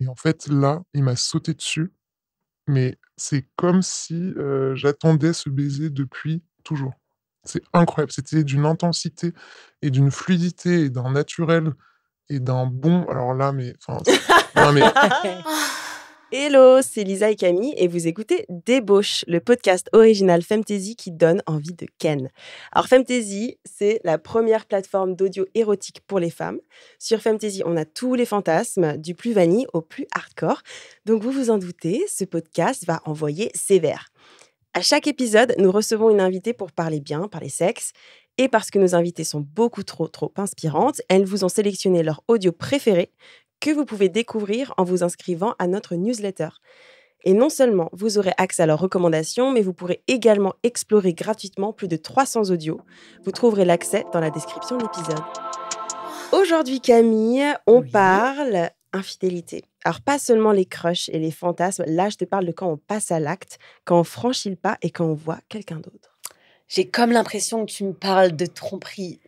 Et en fait, là, il m'a sauté dessus, mais c'est comme si, j'attendais ce baiser depuis toujours. C'est incroyable, c'était d'une intensité et d'une fluidité et d'un naturel et d'un bon alors là, mais enfin, c non mais Hello, c'est Lisa et Camille et vous écoutez Débauche, le podcast original Femtasy qui donne envie de ken. Alors Femtasy, c'est la première plateforme d'audio érotique pour les femmes. Sur Femtasy, on a tous les fantasmes, du plus vanille au plus hardcore. Donc vous vous en doutez, ce podcast va envoyer sévère. À chaque épisode, nous recevons une invitée pour parler bien, parler sexe. Et parce que nos invitées sont beaucoup trop inspirantes, elles vous ont sélectionné leur audio préféré que vous pouvez découvrir en vous inscrivant à notre newsletter. Et non seulement vous aurez accès à leurs recommandations, mais vous pourrez également explorer gratuitement plus de 300 audios. Vous trouverez l'accès dans la description de l'épisode. Aujourd'hui, Camille, on parle infidélité. Alors, pas seulement les crushs et les fantasmes. Là, je te parle de quand on passe à l'acte, quand on franchit le pas et quand on voit quelqu'un d'autre. J'ai comme l'impression que tu me parles de tromperie.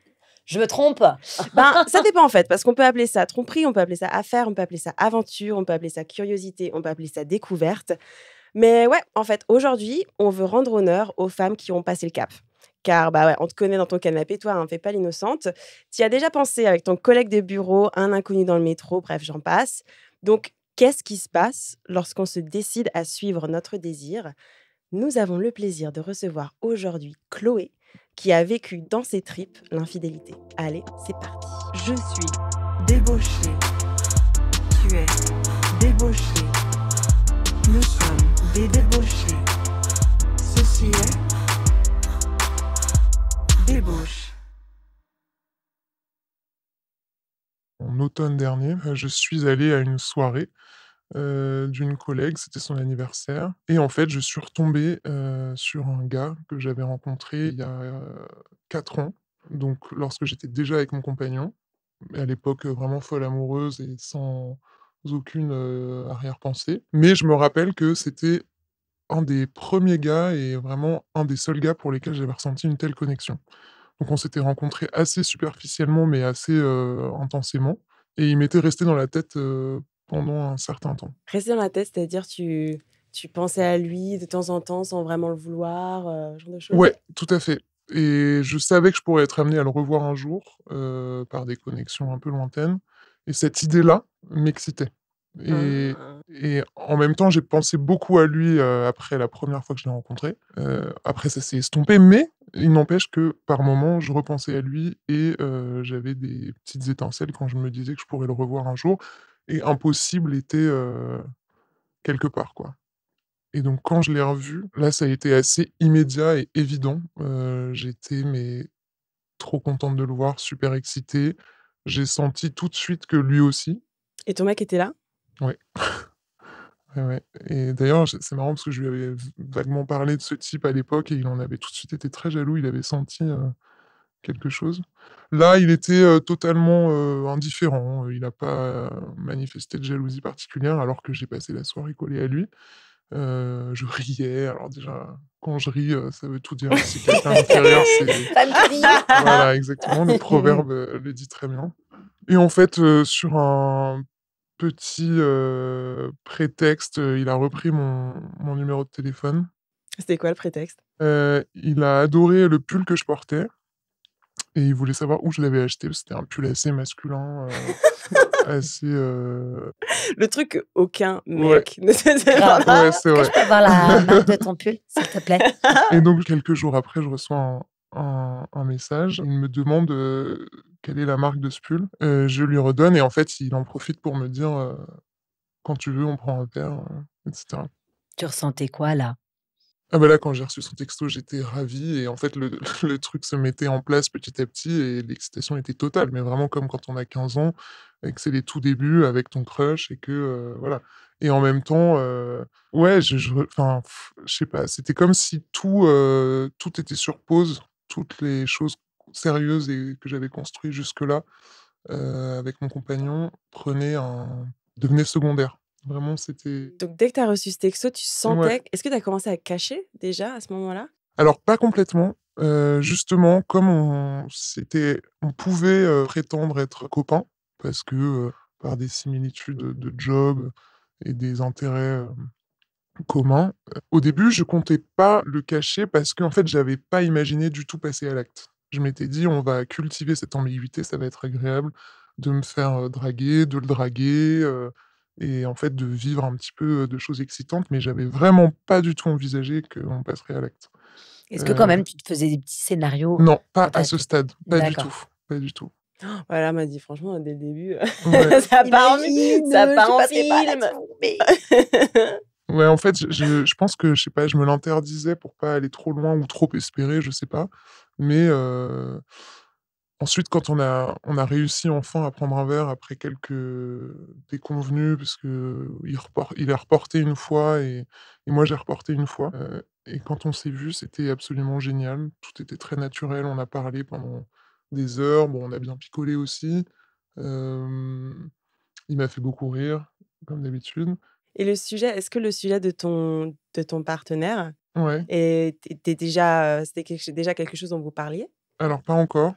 Je me trompe? Ça dépend en fait, parce qu'on peut appeler ça tromperie, on peut appeler ça affaire, on peut appeler ça aventure, on peut appeler ça curiosité, on peut appeler ça découverte. Mais ouais, en fait, aujourd'hui, on veut rendre honneur aux femmes qui ont passé le cap. Car on te connaît dans ton canapé, toi, fais pas l'innocente. Tu y as déjà pensé avec ton collègue de bureau, un inconnu dans le métro, bref, j'en passe. Donc, qu'est-ce qui se passe lorsqu'on se décide à suivre notre désir ? Nous avons le plaisir de recevoir aujourd'hui Chloé, qui a vécu dans ses tripes l'infidélité. Allez, c'est parti. Je suis débauchée. Tu es débauché. Nous sommes des débauchés. Ceci est Débauche. En automne dernier, je suis allé à une soirée, d'une collègue, c'était son anniversaire et en fait, je suis retombé, sur un gars que j'avais rencontré il y a, 4 ans, donc lorsque j'étais déjà avec mon compagnon, mais à l'époque, vraiment folle amoureuse et sans aucune, arrière-pensée. Mais je me rappelle que c'était un des premiers gars et vraiment un des seuls gars pour lesquels j'avais ressenti une telle connexion. Donc on s'était rencontrés assez superficiellement, mais assez, intensément et il m'était resté dans la tête, pendant un certain temps. Rester dans la tête, c'est-à-dire tu pensais à lui de temps en temps sans vraiment le vouloir, ce genre de choses? Ouais, tout à fait et je savais que je pourrais être amené à le revoir un jour, par des connexions un peu lointaines et cette idée-là m'excitait et Ah. et en même temps, j'ai pensé beaucoup à lui, après la première fois que je l'ai rencontré. Après ça s'est estompé, mais il n'empêche que par moments, je repensais à lui et j'avais des petites étincelles quand je me disais que je pourrais le revoir un jour et impossible était, quelque part, quoi. Et donc quand je l'ai revu, là, ça a été assez immédiat et évident. J'étais mais trop contente de le voir, super excitée. J'ai senti tout de suite que lui aussi. Et ton mec était là? Ouais. Ouais, ouais et d'ailleurs, c'est marrant parce que je lui avais vaguement parlé de ce type à l'époque et il en avait tout de suite été très jaloux. Il avait senti, quelque chose. Là, il était, totalement, indifférent. Il n'a pas manifesté de jalousie particulière alors que j'ai passé la soirée collé à lui. Je riais, alors déjà, quand je ris, ça veut tout dire. Si quelqu'un me fait rire, c'est Femme qui rit. voilà, exactement, le proverbe, le dit très bien et en fait, sur un petit, prétexte, il a repris mon numéro de téléphone. C'était quoi le prétexte? Il a adoré le pull que je portais et il voulait savoir où je l'avais acheté, parce que c'était un pull assez masculin, assez, Le truc qu'aucun Ouais. mec ne se Grave. demande. ouais, c'est Est-ce que vrai je peux avoir la marque de ton pull, s'il te plaît? et donc quelques jours après, je reçois un message. Il me demande, quelle est la marque de ce pull. Je lui redonne et en fait, il en profite pour me dire, «Quand tu veux, on prend un verre», et cetera. Tu ressentais quoi, là? Ah bah là, quand j'ai reçu son texto, j'étais ravi et en fait, le le truc se mettait en place petit à petit et l'excitation était totale, mais vraiment comme quand on a 15 ans et que c'est les tout débuts avec ton crush et que, voilà et en même temps, ouais, enfin, je sais pas, c'était comme si tout était sur pause, toutes les choses sérieuses et que j'avais construit jusque-là, avec mon compagnon devenaient secondaires. Vraiment, c'était Donc dès que tu as reçu ce texto, tu ouais. sentais est-ce que tu as commencé à cacher déjà à ce moment-là? Alors pas complètement, justement comme on pouvait, prétendre être copains parce que, par des similitudes de job et des intérêts, communs. Au début, je comptais pas le cacher parce qu'en fait, j'avais pas imaginé du tout passer à l'acte. Je m'étais dit: «On va cultiver cette ambiguïté, ça va être agréable de me faire, draguer, de le draguer, et en fait de vivre un petit peu, de choses excitantes», mais j'avais vraiment pas du tout envisagé qu'on passerait à l'acte. Est-ce que quand Heu, même tu te faisais des petits scénarios non, pas quand tu à ce étais stade, pas du tout, d'accord. pas du tout. Voilà, m'a dit franchement dès le début, Ouais. ça part en Imagine, ça je part suis en passée par film. là-dessous, mais Ouais, en fait, je pense que, je sais pas, je me l'interdisais pour pas aller trop loin ou trop espérer, je sais pas. Mais, ensuite, quand on a réussi enfin à prendre un verre après quelques déconvenues, parce qu'il a reporté une fois et moi j'ai reporté une fois, et quand on s'est vus, c'était absolument génial. Tout était très naturel, on a parlé pendant des heures, bon, on a bien picolé aussi. Il m'a fait beaucoup rire, comme d'habitude. Et le sujet, est-ce que le sujet de ton partenaire Ouais, était déjà, c'était déjà quelque chose dont vous parliez? alors pas encore.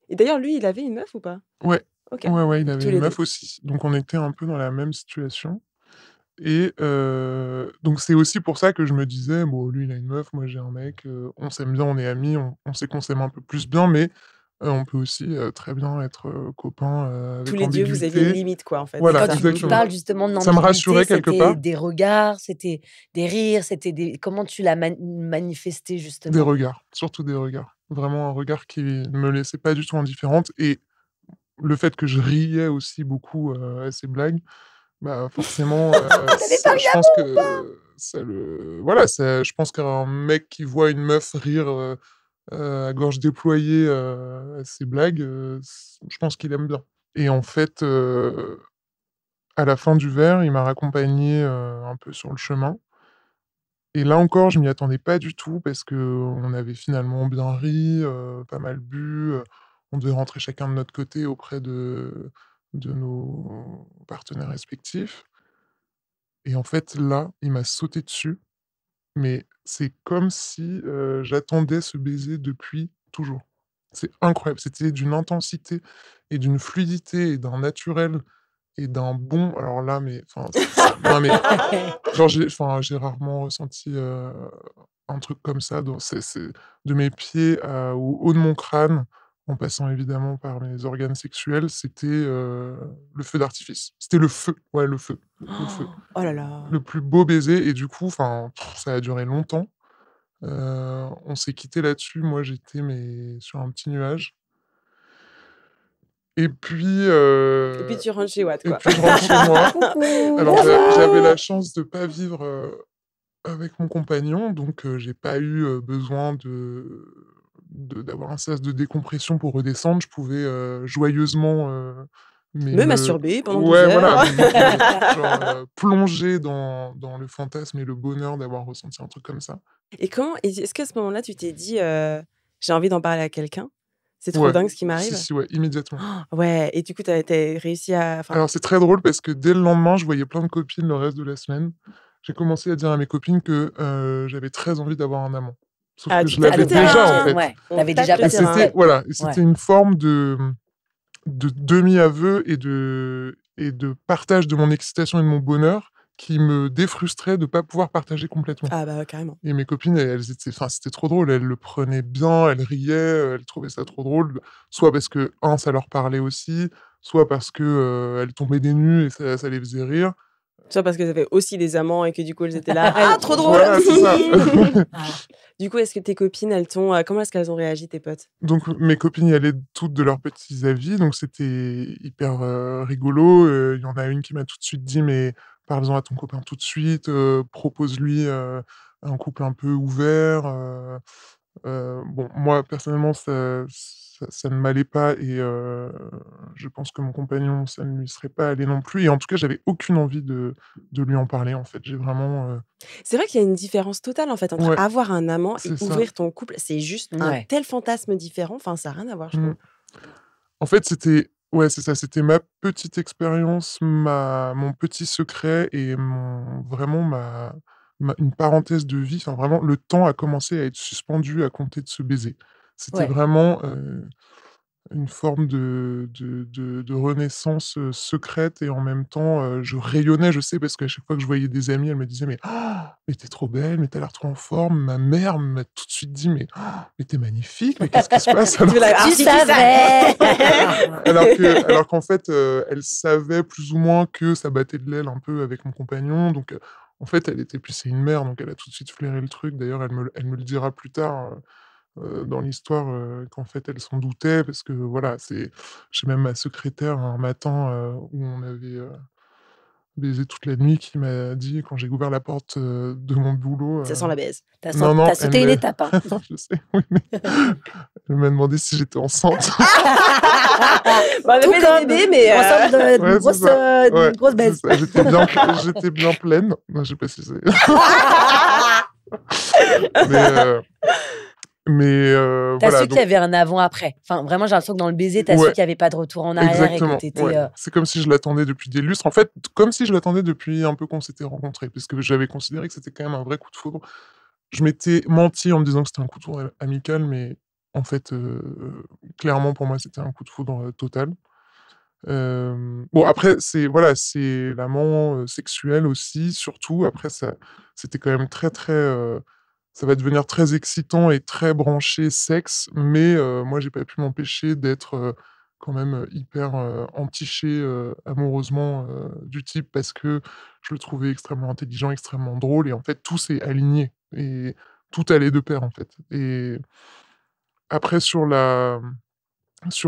Et d'ailleurs lui, il avait une meuf ou pas? Ouais, OK, ouais, ouais, il tous avait une les 2. meuf aussi, donc on était un peu dans la même situation. Et donc c'est aussi pour ça que je me disais: «Bon, lui, il a une meuf, moi, j'ai un mec, on s'aime bien, on est amis, on sait qu'on s'aime un peu plus bien, mais on peut aussi, très bien être, copains, Tous avec les 2, vous aviez une ambiguïté». limite quoi, en fait, et c'est Voilà, quand ça? tu exactement. parles justement Ça me d'ambiguïté, rassurait quelque c'était part. des regards, c'était des rires, c'était des comment tu l'as manifesté Des justement? regards, surtout des regards. Vraiment un regard qui ne me laissait pas du tout indifférente, et le fait que je riais aussi beaucoup, à ses blagues, bah, forcément, T'avais pas ça, je rien pense que ça le voilà, ça, je pense qu'un mec qui voit une meuf rire, à gorge déployée, à ses blagues, je pense qu'il aime bien. Et en fait, à la fin du verre, il m'a raccompagné, un peu sur le chemin, et là encore, je m'y attendais pas du tout parce qu'on avait finalement bien ri, pas mal bu, on devait rentrer chacun de notre côté auprès de nos partenaires respectifs, et en fait, là, il m'a sauté dessus, mais c'est comme si, j'attendais ce baiser depuis toujours. C'est incroyable, c'était d'une intensité et d'une fluidité et d'un naturel et d'un bon, alors là, mais enfin, non, mais genre, j'ai rarement ressenti, un truc comme ça, dans c'est de mes pieds à au haut de mon crâne, en passant évidemment par mes organes sexuels, c'était, le feu d'artifice. C'était le feu, ouais, le feu. Oh là là! Le plus beau baiser, et du coup, enfin, ça a duré longtemps. On s'est quitté là-dessus. Moi, j'étais, mais sur un petit nuage, et puis, Et puis tu rentres chez Watt, quoi. je rentre chez moi. Coucou, Alors j'avais la bonjour! chance de pas vivre, avec mon compagnon, donc j'ai pas eu, besoin d'avoir un sas de décompression pour redescendre. Je pouvais, joyeusement, mais Me masturber pendant 12 ouais, voilà, heures. genre, plonger dans le fantasme et le bonheur d'avoir ressenti un truc comme ça. Et est-ce qu'à ce moment-là, tu t'es dit, «J'ai envie d'en parler à quelqu'un? C'est trop Ouais, dingue ce qui si, m'arrive»? si, ouais, immédiatement. Ouais, et du coup, tu as réussi à enfin, Alors c'est très drôle parce que dès le lendemain, je voyais plein de copines le reste de la semaine. J'ai commencé à dire à mes copines que, j'avais très envie d'avoir un amant. Sauf que tu je tâtes l'avais le déjà, en terrain, fait, Ouais, on tu tâte déjà le et passé le terrain. c'était, step. voilà, et Ouais. c'était une forme de demi-aveu et de partage de mon excitation et de mon bonheur qui me défrustrait de pas pouvoir partager complètement. Ah bah, ouais, carrément. Et mes copines, elles étaient, enfin, c'était trop drôle, elles le prenaient bien, elles riaient, elles trouvaient ça trop drôle, soit parce que, ça leur parlait aussi, soit parce que, elles tombaient des nues et ça les faisait rire. Soit parce qu'elles avaient aussi des amants et que du coup, elles étaient là: «Ah, trop drôle!» Voilà, c'est ça. Voilà. Du coup, est-ce que tes copines, comment est-ce qu'elles ont réagi, tes potes? Donc mes copines y allaient toutes de leurs petits avis, donc c'était hyper, rigolo. Il y en a une qui m'a tout de suite dit: «Mais parle-en à ton copain tout de suite, propose-lui, un couple un peu ouvert». Bon, moi personnellement, ça ne m'allait pas, et je pense que mon compagnon, ça ne lui serait pas allé non plus, et en tout cas, j'avais aucune envie de lui en parler, en fait. J'ai vraiment, C'est vrai qu'il y a une différence totale, en fait, entre ouais, avoir un amant et c'est ça. ouvrir ton couple. C'est juste un Ouais. tel fantasme différent. Enfin, ça a rien à voir, je Mmh. trouve. En fait, c'était, ouais, c'est ça, c'était ma petite expérience, mon petit secret, et vraiment une parenthèse de vie. Enfin, vraiment, le temps a commencé à être suspendu à compter de ce baiser. C'était Ouais. vraiment, une forme de renaissance, secrète et en même temps, je rayonnais, je sais, parce qu'à chaque fois que je voyais des amis, elles me disaient: «Mais mais tu trop belle, mais t'as l'air trop en forme». Ma mère m'a tout de suite dit: «Mais tu magnifique, mais qu'est-ce qui se passe?» Tu l'as Tu savais. alors qu'en fait, elle savait plus ou moins que ça battait de l'aile un peu avec mon compagnon, donc en fait, elle était puis c'est une mère, donc elle a tout de suite flairé le truc. D'ailleurs, elle me le dira plus tard, dans l'histoire, qu'en fait, elle s'en doutait parce que voilà, j'ai même ma secrétaire un matin, où on avait, baisé toute la nuit qui m'a dit quand j'ai ouvert la porte, de mon boulot, Ça sent la baise. non, non, T'as sauté une étape, hein. non, je sais, oui, mais elle m'a demandé si j'étais enceinte. Bon, on a Tout fait comme des bébés, mais ensemble Ouais, d'une c'est ça. Ouais, grosse c'est baisse. ça, j'étais bien pleine. Non, j'ai précisé. Mais T'as voilà, su qu'il y avait un avant-après. Enfin, vraiment, j'ai l'impression que dans le baiser, t'as su ouais, qu'il n'y avait pas de retour en arrière et que exactement, t'étais. ouais. C'est comme si je l'attendais depuis des lustres. En fait, comme si je l'attendais depuis un peu qu'on s'était rencontrés, parce que j'avais considéré que c'était quand même un vrai coup de foudre. Je m'étais menti en me disant que c'était un coup de foudre amical, mais en fait, clairement pour moi, c'était un coup de foudre, total. Bon après c'est l'amant, sexuel aussi surtout. Après c'était quand même très, très, ça va devenir très excitant et très branché sexe, mais moi j'ai pas pu m'empêcher d'être, quand même, hyper, entiché, amoureusement, du type parce que je le trouvais extrêmement intelligent, extrêmement drôle et en fait tout s'est aligné et tout allait de pair, en fait. Et après sur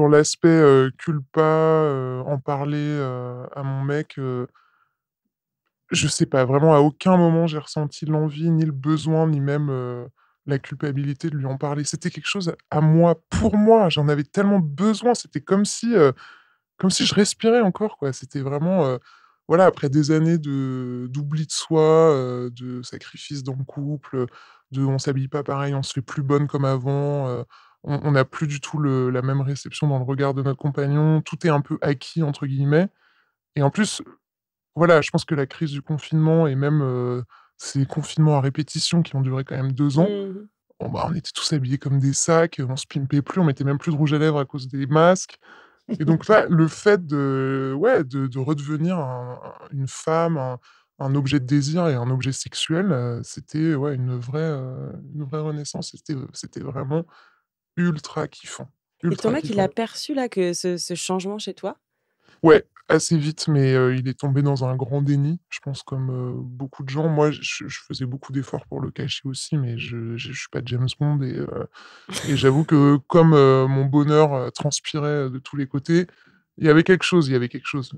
l'aspect, culpa, en parler, à mon mec, je sais pas, vraiment à aucun moment j'ai ressenti l'envie, ni le besoin, ni même, la culpabilité de lui en parler. C'était quelque chose à moi, pour moi, j'en avais tellement besoin, c'était comme si je respirais encore, quoi. C'était vraiment, voilà, après des années d'oubli de soi, de sacrifice dans le couple, de on s'habille pas pareil, on se fait plus bonne comme avant, on n'a plus du tout la même réception dans le regard de notre compagnon. Tout est un peu «acquis» entre guillemets et en plus, voilà, je pense que la crise du confinement et même, ces confinements à répétition qui ont duré quand même 2 ans, Mmh. bon, bah, on était tous habillés comme des sacs, on se pimpait plus, on mettait même plus de rouge à lèvres à cause des masques. Et donc là, le fait de redevenir une femme, un objet de désir et un objet sexuel, c'était, ouais, une vraie renaissance. C'était vraiment ultra kiffant, Et ton ultra mec, il a kiffant. perçu là que ce changement chez toi? Ouais, assez vite, mais il est tombé dans un grand déni, je pense comme, beaucoup de gens. Moi, je faisais beaucoup d'efforts pour le cacher aussi, mais je suis pas James Bond et j'avoue que comme, mon bonheur, transpirait, de tous les côtés, il y avait quelque chose.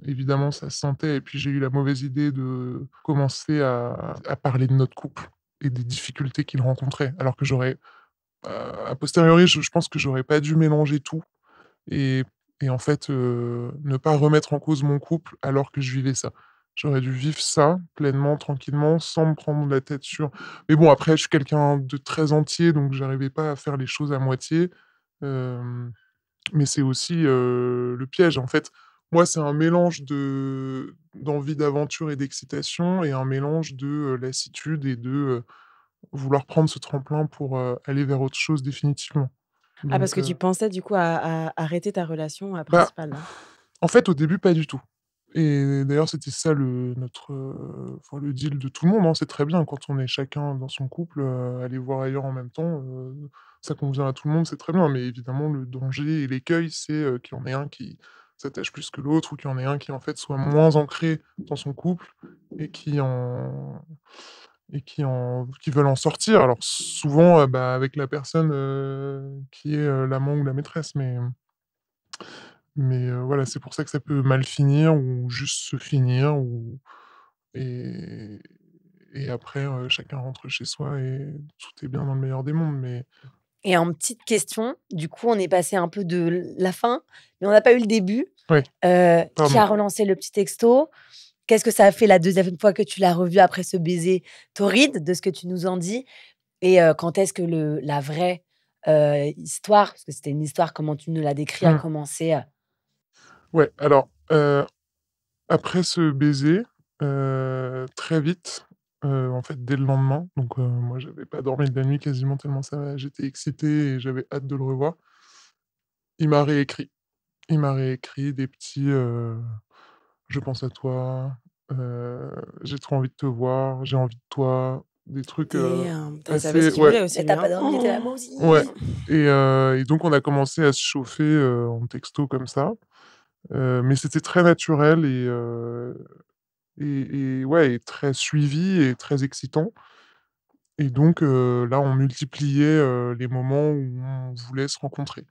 Évidemment, ça se sentait et puis j'ai eu la mauvaise idée de commencer à parler de notre couple et des difficultés qu'il rencontrait. Alors que a posteriori, je pense que j'aurais pas dû mélanger tout et en fait, ne pas remettre en cause mon couple alors que je vivais ça. J'aurais dû vivre ça pleinement, tranquillement, sans me prendre la tête sur mais bon, après, je suis quelqu'un de très entier, donc j'arrivais pas à faire les choses à moitié. Hem, mais c'est aussi, le piège. En fait, moi, c'est un mélange d'envie d'aventure et d'excitation et un mélange de, lassitude et de, vouloir prendre ce tremplin pour, aller vers autre chose définitivement. Ah, parce Donc que tu pensais du coup à arrêter ta relation, bah principale là? en fait, au début, pas du tout et d'ailleurs, c'était ça enfin le deal de tout le monde, hein. C'est très bien quand on est chacun dans son couple, aller voir ailleurs en même temps, ça convient à tout le monde, c'est très bien. Mais évidemment, le danger et l'écueil, c'est, qu'il y en ait un qui s'attache plus que l'autre ou qu'il y en ait un qui, en fait, soit moins ancré dans son couple et qui veulent en sortir. Alors souvent, bah, avec la personne, qui est, l'amant ou la maîtresse, mais voilà, c'est pour ça que ça peut mal finir ou juste se finir ou et après, chacun rentre chez soi et tout est bien dans le meilleur des mondes, mais Et en petite question, du coup, on est passé un peu de la fin, mais on n'a pas eu le début. ouais, Qui pardon. a relancé le petit texto? Qu'est-ce que ça a fait la deuxième fois que tu l'as revu après ce baiser torride, de ce que tu nous en dis? Et quand est-ce que la vraie, histoire, parce que c'était une histoire, comment tu nous l'as décrit, a Mmh. commencé? Ouais, alors, après ce baiser, très vite, en fait, dès le lendemain, donc moi, j'avais pas dormi de la nuit quasiment tellement ça j'étais excité et j'avais hâte de le revoir. Il m'a réécrit. Il m'a réécrit des petits, «Je pense à toi», heu, «J'ai trop envie de te voir», «J'ai envie de toi», des trucs, Damn! Putain, il savait ce assez qu'il ouais, voulait aussi Et lui, tu hein? pas dormi, il était là: «Moi aussi». ouais et donc on a commencé à se chauffer, en texto comme ça, mais c'était très naturel et ouais et très suivi et très excitant et donc là, on multipliait, les moments où on voulait se rencontrer.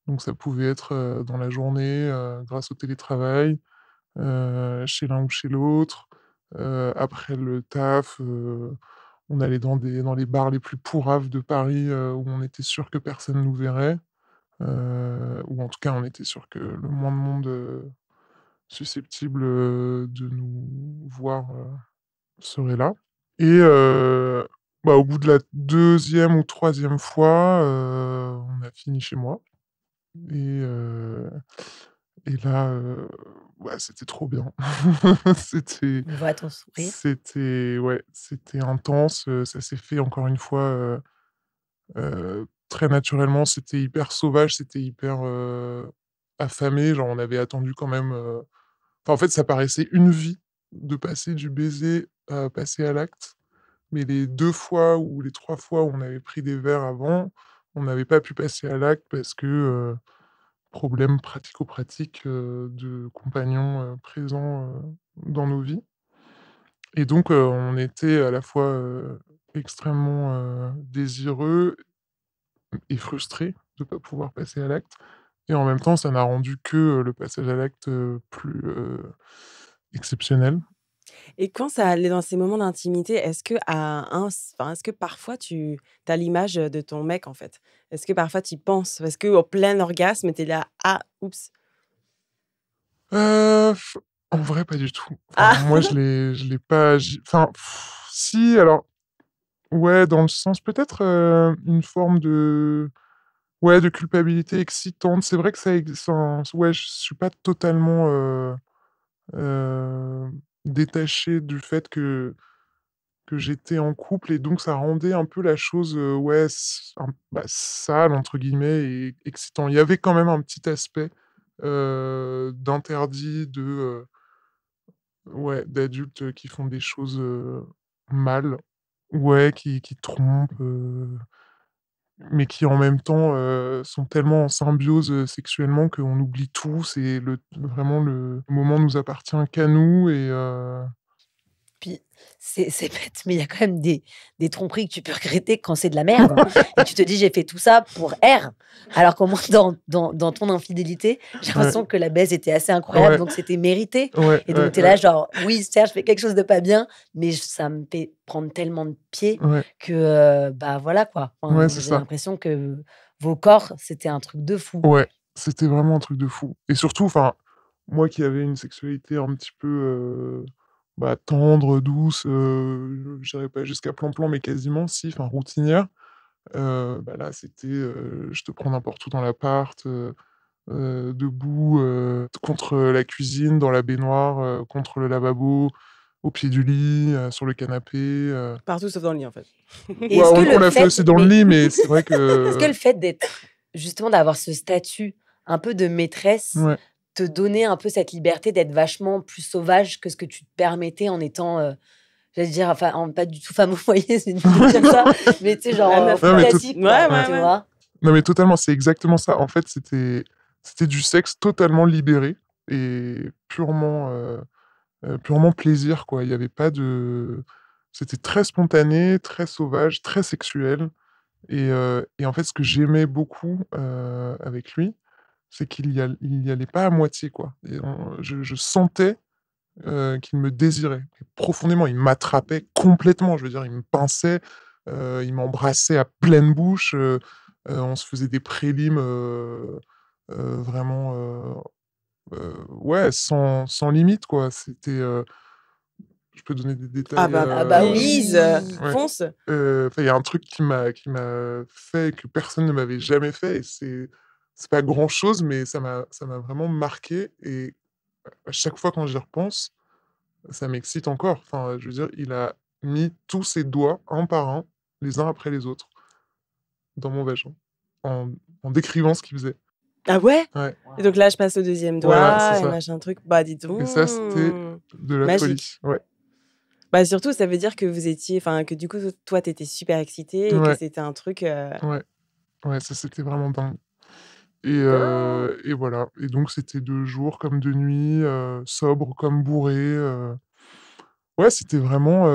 Donc ça pouvait être, dans la journée, grâce au télétravail, chez l'un ou chez l'autre, après le taf, on allait dans les bars les plus pourraves de Paris, où on était sûr que personne nous verrait, ou en tout cas, on était sûr que le moins de monde, susceptible, de nous voir, serait là et bah, au bout de la deuxième ou troisième fois, on a fini chez moi et heu et là, ouais, c'était trop bien. C'était On voit ton sourire. c'était ouais, c'était intense, ça s'est fait encore une fois, très naturellement. C'était hyper sauvage, c'était hyper, affamé. Genre, on avait attendu quand même, enfin, en fait, ça paraissait une vie de passer du baiser à passer à l'acte. Mais les 2 fois ou les 3 fois où on avait pris des verres avant, on n'avait pas pu passer à l'acte parce que, problèmes pratico-pratiques, de compagnons, présents, dans nos vies et donc on était à la fois, extrêmement, désireux et frustrés de pas pouvoir passer à l'acte et en même temps, ça n'a rendu que, le passage à l'acte, plus, exceptionnel. Et quand ça allait dans ces moments d'intimité, est-ce que parfois tu as l'image, de ton mec, en fait? Est-ce que parfois tu y penses? Parce qu'au plein orgasme, tu es là: «Ah, oups». Heu, En vrai, pas du tout. Enfin, Ah! moi, je l'ai pas enfin, si, alors, ouais, dans le sens peut-être, une forme de ouais, de culpabilité excitante. C'est vrai que ça enfin, ouais, je suis pas totalement, heu, détaché du fait que j'étais en couple et donc ça rendait un peu la chose, ouais, bah, «sale» entre guillemets et excitant. Il y avait quand même un petit aspect, d'interdit, ouais, d'adultes, qui font des choses, mal. Ouais, qui trompent, mais qui en même temps, sont tellement en symbiose, sexuellement qu'on oublie tout. C'est vraiment le moment nous appartient qu'à nous et Puis c'est bête, mais il y a quand même des tromperies que tu peux regretter quand c'est de la merde, hein, et tu te dis: «J'ai fait tout ça pour R». Alors qu'au moins dans ton infidélité, j'ai ouais, l'impression que la baise était assez incroyable, ouais, donc c'était mérité ouais, et donc ouais, tu es ouais, là genre: «Oui, certes, je fais quelque chose de pas bien, mais ça me fait prendre tellement de pied ouais, que, bah, voilà quoi». ouais, Enfin, c'est j'ai ça. l'impression que vos corps, c'était un truc de fou. Ouais, c'était vraiment un truc de fou et surtout, enfin, moi qui avais une sexualité un petit peu, bah, tendre, douce, j'irais pas jusqu'à plan-plan, mais quasiment si, enfin routinière, bah, là, c'était, je te prends n'importe où dans l'appart, debout, contre la cuisine, dans la baignoire, contre le lavabo, au pied du lit, sur le canapé, Partout sauf dans le lit, en fait. Et ouais, est-ce que on le l'a fait fait aussi dans le mais lit, mais c'est vrai est-ce que que le fait d'être justement d'avoir ce statut un peu de maîtresse, ouais. te donnait un peu cette liberté d'être vachement plus sauvage que ce que tu te permettais en étant, j'allais dire, enfin, en pas du tout femme au foyer, c'est nul de dire ça, mais tu sais, La genre, meuf, Non, plus quoi. mais classique Ouais, quoi, ouais. ouais, tu ouais. vois? Non, mais totalement, c'est exactement ça. En fait, c'était du sexe totalement libéré et purement plaisir, quoi. Il y avait pas de C'était très spontané, très sauvage, très sexuel et en fait, ce que j'aimais beaucoup, avec lui, c'est il y allait pas à moitié, quoi et je sentais, qu'il me désirait profondément. Il m'attrapait complètement, je veux dire, il me pinçait, il m'embrassait à pleine bouche, on se faisait des prélims, vraiment, ouais, sans limite, quoi. Je peux donner des Ah détails, bah, Ah bah please, oui! ouais, fonce! enfin, il y a un truc qui m'a fait que personne ne m'avait jamais fait et c'est pas grand-chose, mais ça m'a vraiment marqué et à chaque fois quand j'y repense, ça m'excite encore. Enfin, je veux dire, il a mis tous ses doigts, un par un, les uns après les autres, dans mon vagin, en en décrivant ce qu'il faisait. Ah ouais? Ouais. Et donc là, je passe au deuxième Voilà, c'est doigt et ça. machin truc. Bah, dis Et ça, c'était donc! de la folie. Magique. Ouais. Bah, surtout, ça veut dire que vous étiez enfin, que du coup, toi, tu étais super excitée et que Ouais, c'était un truc, ouais, ouais, ça, c'était vraiment dingue. Et voilà. Et donc c'était de jour comme de nuit, sobre comme bourré, ouais, c'était vraiment,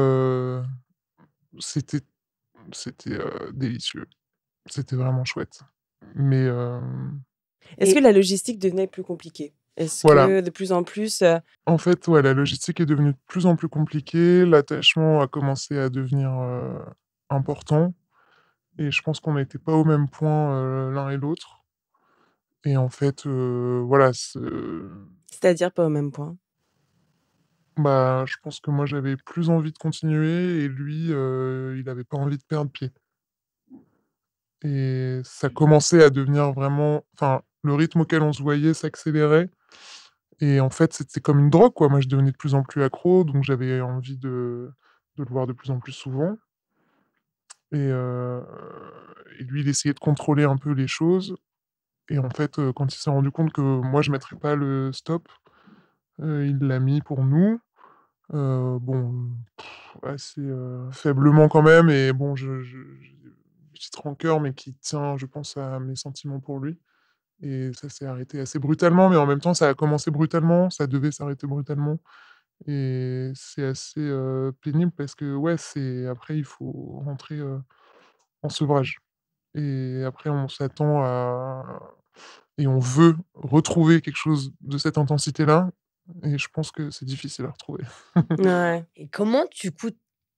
c'était délicieux. C'était vraiment chouette. Mais, est-ce que Et la logistique devenait plus compliquée? Est-ce voilà. que de plus en plus, En fait, ouais, la logistique est devenue de plus en plus compliquée, l'attachement a commencé à devenir, important et je pense qu'on n'était pas au même point, l'un et l'autre et en fait, voilà, c'est-à-dire pas au même point? bah, je pense que moi, j'avais plus envie de continuer et lui, il avait pas envie de perdre pied et ça commençait à devenir vraiment enfin, le rythme auquel on se voyait s'accélérait et en fait, c'était comme une drogue, quoi. Moi, je devenais de plus en plus accro, donc j'avais envie de le voir de plus en plus souvent et heu et lui, il essayait de contrôler un peu les choses et en fait, quand il s'est rendu compte que moi, je mettrais pas le stop, il l'a mis pour nous. Bon, assez, faiblement quand même et bon, j'ai une petite rancœur, mais qui tient, je pense, à mes sentiments pour lui et ça s'est arrêté assez brutalement, mais en même temps, ça a commencé brutalement, ça devait s'arrêter brutalement et c'est assez, pénible parce que, ouais, c'est après il faut rentrer, en sevrage et après on s'attend à et on veut retrouver quelque chose de cette intensité-là et je pense que c'est difficile à retrouver. Ouais. et comment du coup,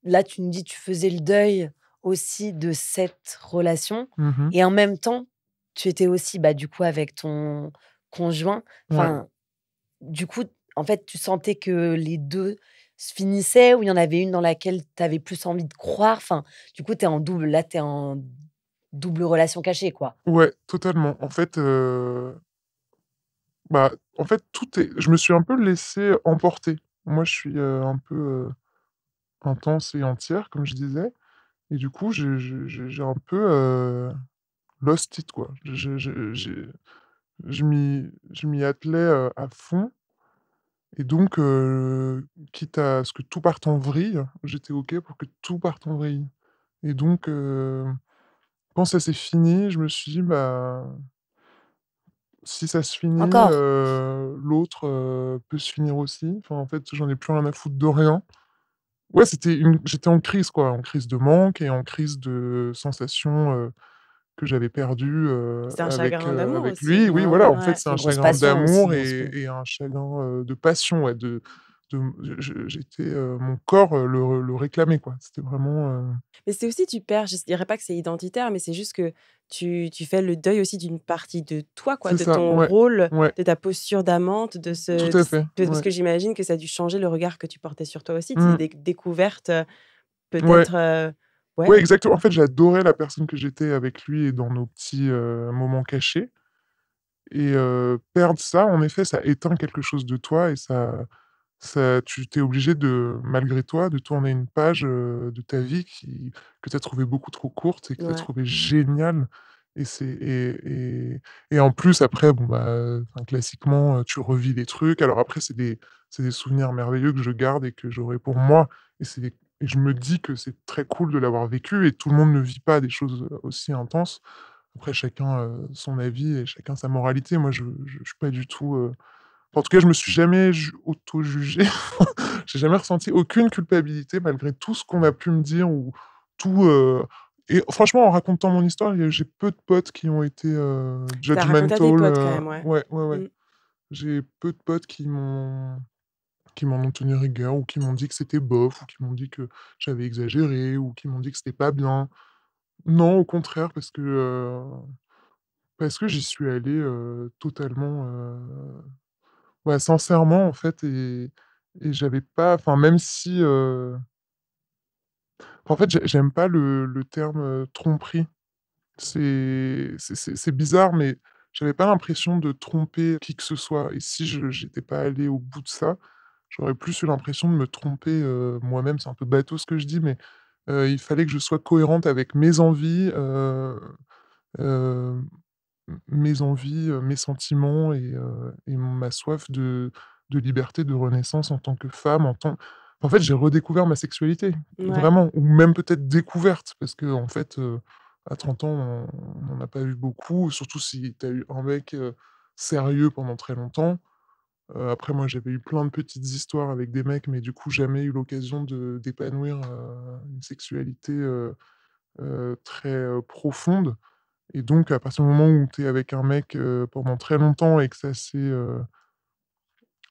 là, tu me dis, tu faisais le deuil aussi de cette relation Mmh. et en même temps, tu étais aussi, bah, du coup, avec ton conjoint. Ouais. Enfin, du coup, en fait, tu sentais que les 2 se finissaient ou il y en avait une dans laquelle tu avais plus envie de croire? Enfin, du coup, tu es en double relation cachée, quoi. Ouais, totalement. En fait, bah, en fait, tout est je me suis un peu laissé emporter. Moi, je suis, un peu, intense et entière, comme je disais et du coup, j'ai un peu, lost it, quoi. Je m'y attelais, à fond et donc quitte à ce que tout parte en vrille, j'étais OK pour que tout parte en vrille et donc quand ça s'est fini, je me suis dit: «Bah, si ça se finit, Encore? l'autre, peut se finir aussi. Enfin, en fait, j'en ai plus rien à foutre de rien. Ouais, j'étais en crise, quoi, en crise de manque et en crise de sensations, que j'avais perdues, C'était un chagrin d'amour avec aussi, lui. Oui, non? voilà, en fait, Ouais. c'est un Une grosse chagrin passion aussi d'amour dans ce coup. et un chagrin, de passion, ouais, de j'étais, mon corps, le réclamait, quoi. C'était vraiment, Mais c'est aussi tu perds, je dirais pas que c'est identitaire, mais c'est juste que tu fais le deuil aussi d'une partie de toi, quoi, c'est de ça, ton ouais, rôle, ouais, de ta posture d'amante, tout à fait, parce ouais, que j'imagine que ça a dû changer le regard que tu portais sur toi aussi, tes mmh, découvertes, ouais. peut-être, Ouais, ouais, exactement. En fait, j'adorais la personne que j'étais avec lui et dans nos petits, moments cachés et perdre ça, en effet, ça éteint quelque chose de toi et ça tu t'es obligé de, malgré toi, de tourner une page, de ta vie que tu as trouvée beaucoup trop courte et que tu as ouais. trouvée géniale et et en plus après, bon, bah, enfin, classiquement, tu revis des trucs. Alors après, c'est des souvenirs merveilleux que je garde et que j'aurai pour moi et c'est des et je me dis que c'est très cool de l'avoir vécu et tout le monde ne vit pas des choses, aussi intenses. Après chacun, son avis et chacun sa moralité. Moi je suis pas du tout, en tout cas je me suis jamais auto-jugé. J'ai jamais ressenti aucune culpabilité malgré tout ce qu'on a pu me dire ou tout, et franchement en racontant mon histoire, j'ai peu de potes qui ont été, Tu raconté à tes judgmental, potes quand même, ouais. ouais, ouais, ouais. Mmh. J'ai peu de potes qui m'en ont tenu rigueur ou qui m'ont dit que c'était bof ou qui m'ont dit que j'avais exagéré ou qui m'ont dit que c'était pas bien. Non, au contraire, parce que j'y suis allé, totalement, ouais, sincèrement, en fait et j'avais pas enfin, même si, en fait, j'aime pas le terme, tromperie. C'est bizarre, mais j'avais pas l'impression de tromper qui que ce soit et si j'étais pas allé au bout de ça, j'aurais plus eu l'impression de me tromper, moi-même. C'est un peu bateau ce que je dis, mais, il fallait que je sois cohérente avec mes envies, heu mes envies, mes sentiments et ma soif de liberté, de renaissance en tant que femme, en fait, j'ai redécouvert ma sexualité, Ouais. vraiment, ou même peut-être découverte parce qu'en fait, à 30 ans, on n'en a pas eu beaucoup, surtout si tu as eu un mec, sérieux pendant très longtemps. Après moi, j'avais eu plein de petites histoires avec des mecs, mais du coup, jamais eu l'occasion d'épanouir, une sexualité, très, profonde. Et donc à partir du moment où tu es avec un mec, pendant très longtemps et que ça s'est,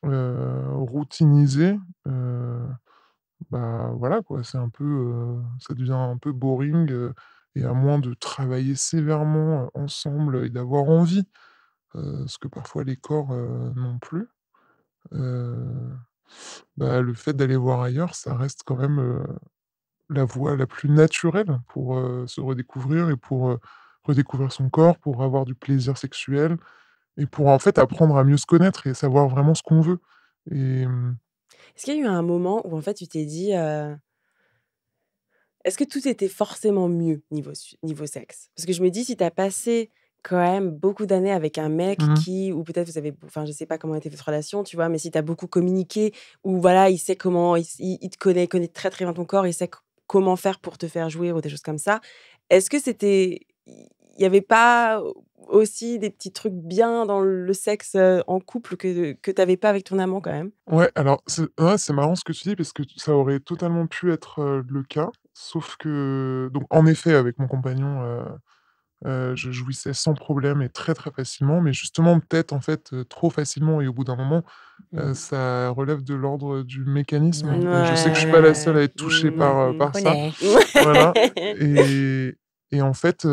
routinisé, bah, voilà quoi, c'est un peu, ça devient un peu boring, et à moins de travailler sévèrement, ensemble et d'avoir envie, ce que parfois les corps, n'ont plus, heu, bah, le fait d'aller voir ailleurs, ça reste quand même, la voie la plus naturelle pour, se redécouvrir et pour, redécouvrir son corps, pour avoir du plaisir sexuel et pour, en fait, apprendre à mieux se connaître et savoir vraiment ce qu'on veut et Est-ce qu'il y a eu un moment où en fait tu t'es dit, est-ce que tout était forcément mieux niveau sexe? Parce que je me dis si tu as passé quand même beaucoup d'années avec un mec mmh qui ou peut-être vous avez enfin je sais pas comment était votre relation, tu vois? Mais si tu as beaucoup communiqué ou voilà, il sait comment il te connaît, il connaît très, très bien ton corps, il sait comment faire pour te faire jouir ou des choses comme ça. Est-ce que il y avait pas aussi des petits trucs bien dans le sexe, en couple que tu avais pas avec ton amant quand même? Ouais, alors c'est marrant ce que tu dis parce que ça aurait totalement pu être, le cas, sauf que donc en effet avec mon compagnon, je jouissais sans problème et très, très facilement, mais justement peut-être en fait, trop facilement et au bout d'un moment, Mmh. ça relève de l'ordre du mécanisme. Ouais, Donc je sais que je suis ouais, pas ouais, la Ouais. seule à être touchée ouais. Mmh. par ça. Connais. Voilà et en fait,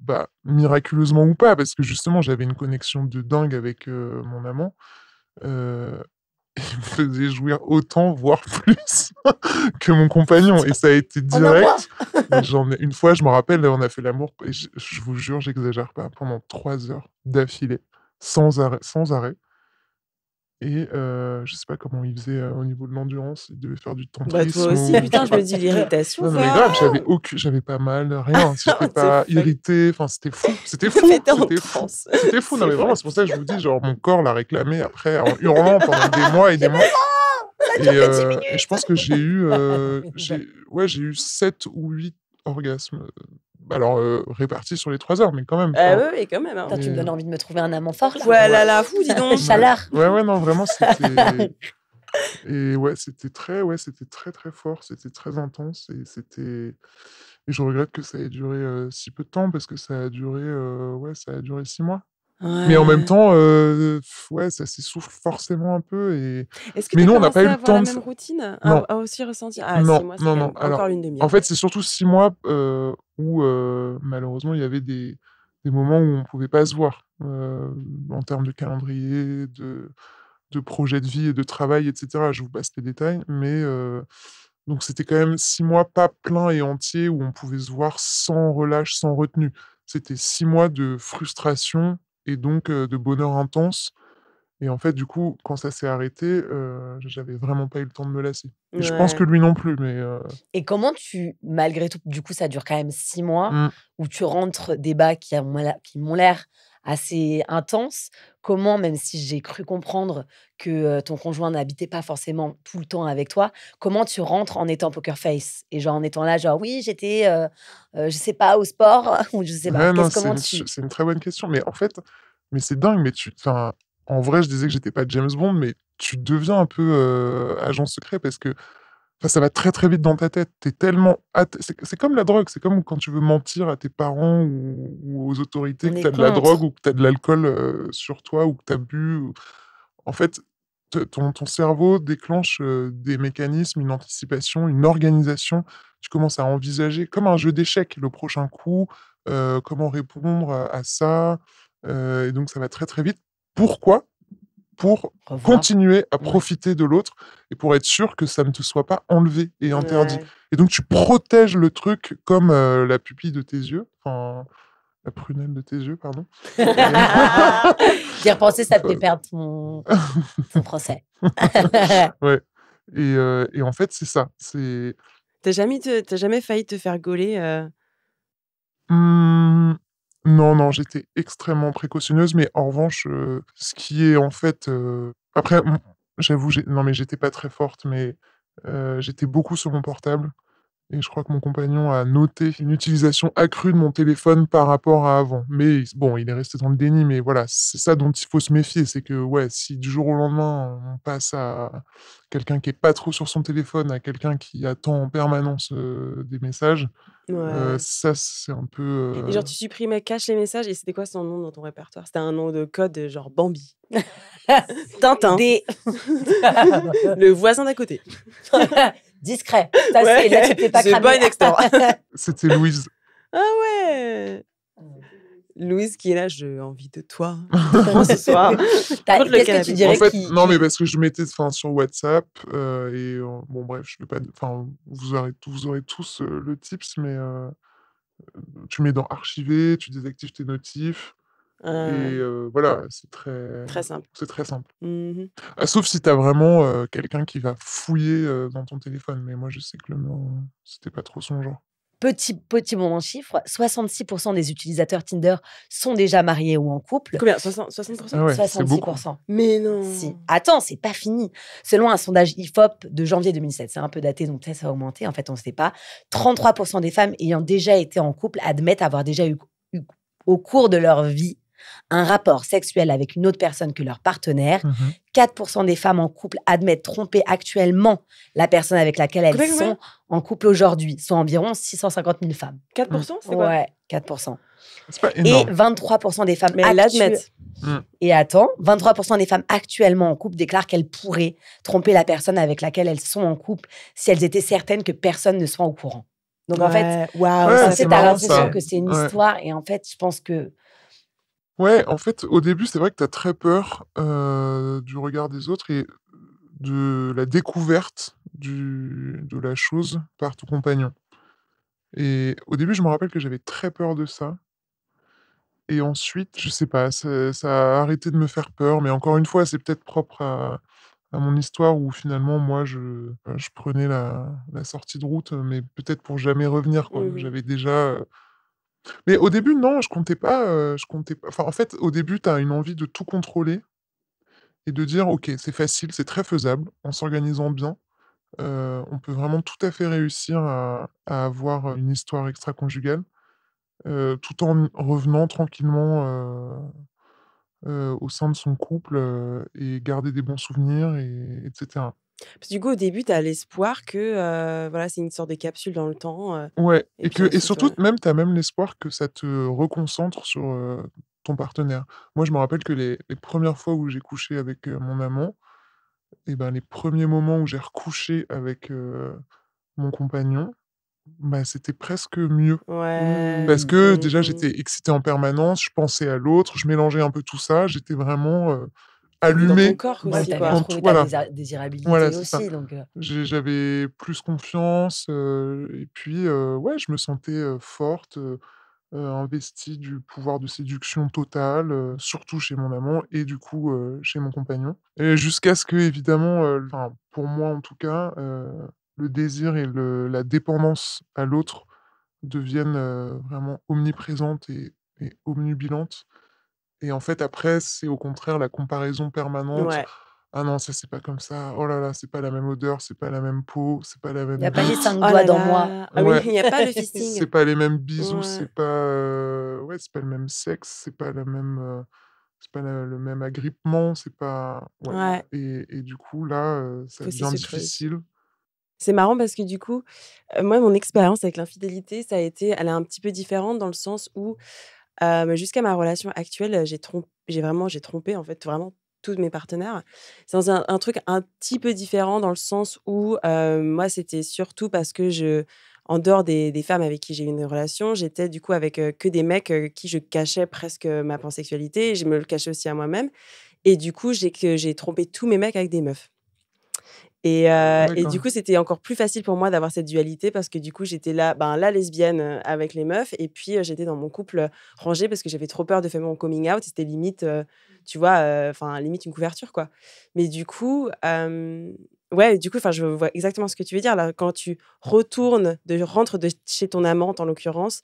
bah, miraculeusement ou pas, parce que justement j'avais une connexion de dingue avec, mon amant, heu, il me faisait jouir autant, voire plus que mon compagnon et ça a été On a moi! direct. J'en ai une fois, je me rappelle, on a fait l'amour et je vous jure, j'exagère pas, pendant 3 heures d'affilée, sans arrêt et je sais pas comment il faisait, au niveau de l'endurance, il devait faire du Bah, toi tantrisme aussi, ou je putain, sais je me pas. dis l'irritation, Non, non, mais quoi. grave, j'avais pas mal, rien, j'étais C'est pas fun. irrité, enfin, c'était Il fou, était en c'était fou, transe. c'était fou. Non, C'est mais vrai. vraiment, c'est pour ça que je vous dis, genre, mon corps l'a réclamé après en hurlant pendant des mois et des mois Ça a duré 10 et je minutes! pense que j'ai eu 7 ou 8 orgasmes, alors, répartis sur les 3 heures, mais quand même, tu Ah vois? ouais, ouais, quand même, hein. Putain, tu me Mais donnes envie de me trouver un amant fort, là. Ouais, ouais, là, là, fou, dis donc. ouais, Chaleur. ouais, ouais, non, vraiment, c'était et ouais, c'était très, très fort, c'était très intense et je regrette que ça ait duré, si peu de temps parce que ça a duré, ouais, ça a duré 6 mois. Mais en même Ouais. temps, ouais, ça s'essouffle forcément un peu Est-ce que tu mais as nous, on n'a pas commencé eu à le avoir temps la de même f routine? non, À aussi ressentir? Ah, 6 non, mois, c'est non, quand non. même Alors, encore une en demi-heure. fait, c'est surtout 6 mois, où, malheureusement, il y avait des moments où on pouvait pas se voir, en termes de calendrier, de projet de vie et de travail et cetera. Je vous passe les détails, mais donc c'était quand même 6 mois pas pleins et entiers où on pouvait se voir sans relâche, sans retenue. C'était 6 mois de frustration et donc de bonheur intense et en fait, du coup, quand ça s'est arrêté, j'avais vraiment pas eu le temps de me lasser et je pense que Ouais. lui non plus, mais Et comment malgré tout, du coup, ça dure quand même 6 mois mmh, où tu rentres des bas qui m'ont l'air assez intenses. Comment, même si j'ai cru comprendre que, ton conjoint n'habitait pas forcément tout le temps avec toi, comment tu rentres en étant poker face? Et genre en étant là, genre: «Oui, j'étais, je sais pas, au sport» ou je sais pas. ouais, non, Comment tu c'est une très bonne question, mais en fait c'est dingue, mais enfin, en vrai, je disais que j'étais pas James Bond, mais tu deviens un peu, agent secret parce que enfin, ça va très, très vite dans ta tête. Tu es tellement c'est comme la drogue, c'est comme quand tu veux mentir à tes parents ou aux autorités on que est tu as de la drogue contre? ou que tu as de l'alcool, sur toi ou que tu as bu ou en fait, te ton cerveau déclenche, des mécanismes, une anticipation, une organisation. Tu commences à envisager comme un jeu d'échecs, le prochain coup, comment répondre à ça, et donc ça va très, très vite. Pourquoi? Pour Revoir. continuer à Ouais. profiter de l'autre et pour être sûr que ça ne te soit pas enlevé et interdit Ouais. et donc tu protèges le truc comme, la pupille de tes yeux, enfin, la prunelle de tes yeux, pardon et D'y repenser, ça te fait enfin, perdre ton français. ouais et en fait, c'est ça, c'est Tu jamais failli te faire gauler, mmh, Non, non, j'étais extrêmement précautionneuse, mais en revanche, ce qui est en fait, après, j'avoue, non, mais j'étais pas très forte, mais j'étais beaucoup sur mon portable et je crois que mon compagnon a noté une utilisation accrue de mon téléphone par rapport à avant. Mais bon, il est resté dans le déni, mais voilà, c'est ça dont il faut se méfier. C'est que, ouais, si du jour au lendemain, on passe à quelqu'un qui est pas trop sur son téléphone, à quelqu'un qui attend en permanence, des messages, Ouais. ça, c'est un peu, Et genre, tu supprimais cache les messages et c'était quoi son nom dans ton répertoire? C'était un nom de code, genre Bambi. Tintin. Des... Le voisin d'à côté. Discret. Ça, Ouais, c'est là, tu t'es pas The cramé. boy next door. c'était Louise. Ah ouais! Louise qui est là, j'ai envie de toi. Ce soir. Contre le Qu'est-ce que canapé. tu dirais En fait, qui... non, mais parce que je mettais, enfin, sur WhatsApp, et bon, bref, je vais pas, enfin, vous aurez tous le tips, mais tu mets dans archiver, tu désactives tes notifs, et voilà, Très simple. c'est très simple. Mhm. Sauf si tu as vraiment quelqu'un qui va fouiller dans ton téléphone, mais moi, je sais que le mien, c'était pas trop son genre. Petit moment chiffre, 66% des utilisateurs Tinder sont déjà mariés ou en couple. Combien? 60%? Ah ouais, c'est beaucoup. 66%. Mais non. Si. Attends, c'est pas fini. Selon un sondage IFOP de janvier 2007, c'est un peu daté, donc peut-être ça va augmenter. En fait, on ne sait pas. 33% des femmes ayant déjà été en couple admettent avoir déjà eu au cours de leur vie un rapport sexuel avec une autre personne que leur partenaire. 4% des femmes en couple admettent tromper actuellement la personne avec laquelle elles Combien? sont en couple aujourd'hui, soit environ 650 000 femmes. 4%, c'était quoi? Ouais, 4%. C'est pas Et énorme. 23% des femmes Mais elles l'admettent. Et attends, 23% des femmes actuellement en couple déclarent qu'elles pourraient tromper la personne avec laquelle elles sont en couple si elles étaient certaines que personne ne soit au courant. Donc en fait, waouh, Ouais, ça c'est fait t'as marrant, l'impression ça. que c'est une Ouais. histoire et en fait, je pense que Ouais, en fait, au début, c'est vrai que tu as très peur du regard des autres et de la découverte de la chose par ton compagnon. Et au début, je me rappelle que j'avais très peur de ça. Et ensuite, je sais pas, ça a arrêté de me faire peur. Mais encore une fois, c'est peut-être propre à mon histoire où finalement, moi, je prenais la sortie de route, mais peut-être pour jamais revenir, quoi. Mhm. J'avais déjà. Mais au début, non, je comptais pas. Je comptais pas. Enfin, en fait, au début, tu as une envie de tout contrôler et de dire: «OK, c'est facile, c'est très faisable, en s'organisant bien, on peut vraiment tout à fait réussir à avoir une histoire extraconjugale, tout en revenant tranquillement, au sein de son couple, et garder des bons souvenirs et cetera». Parce que du coup, au début, tu as l'espoir que voilà, c'est une sorte de capsule dans le temps. Ouais, Et et puis ensuite, surtout, ouais. même, tu as même l'espoir que ça te reconcentre sur, ton partenaire. Moi, je me rappelle que les premières fois où j'ai couché avec, mon amant, et ben, les premiers moments où j'ai recouché avec, mon compagnon, bah, c'était presque mieux. Ouais. Parce que déjà, Mhm. j'étais excité en permanence, je pensais à l'autre, je mélangeais un peu tout ça, j'étais vraiment, T'étais dans ton allumé corps ouais, aussi, t'avais quoi. retrouvé ta voilà, désirabilité voilà, c'est ça. aussi. Donc, J'avais plus confiance, et puis, ouais, je me sentais, forte, investie du pouvoir de séduction total, surtout chez mon amant et du coup, chez mon compagnon. Et jusqu'à ce que évidemment, enfin, pour moi en tout cas, le désir et la dépendance à l'autre deviennent, vraiment omniprésentes et omnubilantes. Et en fait, après, c'est au contraire la comparaison permanente. Ouais. «Ah non, ça, c'est pas comme ça. Oh là là, c'est pas la même odeur, c'est pas la même peau, c'est pas la il n'y même a pas les bite. 5 Oh doigts là dans moi. là. Ah oui, Ouais, il n'y a pas le c'est fisting. pas les mêmes bisous, Ouais. c'est pas, ouais, c'est pas le même sexe, c'est pas la même, c'est pas le même agrippement, c'est pas ouais, Ouais. et du coup, là, ça Fossé devient se creuse. difficile. C'est marrant parce que du coup, moi, mon expérience avec l'infidélité, ça a été elle est un petit peu différente dans le sens où, jusqu'à ma relation actuelle, j'ai trompé, en fait, vraiment tous mes partenaires. C'est dans un truc un petit peu différent dans le sens où, moi, c'était surtout parce que en dehors des femmes avec qui j'ai eu une relation, j'étais du coup avec, que des mecs, qui je cachais presque, ma pansexualité et je me le cachais aussi à moi-même et du coup, j'ai trompé tous mes mecs avec des meufs. Et du D'accord. coup, c'était encore plus facile pour moi d'avoir cette dualité parce que du coup, j'étais là, ben, la lesbienne, avec les meufs et puis, j'étais dans mon couple, rangé parce que j'avais trop peur de faire mon coming out. C'était limite, tu vois, enfin, limite une couverture, quoi. Mais du coup, ouais, du coup, enfin, je vois exactement ce que tu veux dire là. Quand tu rentres de chez ton amante, en l'occurrence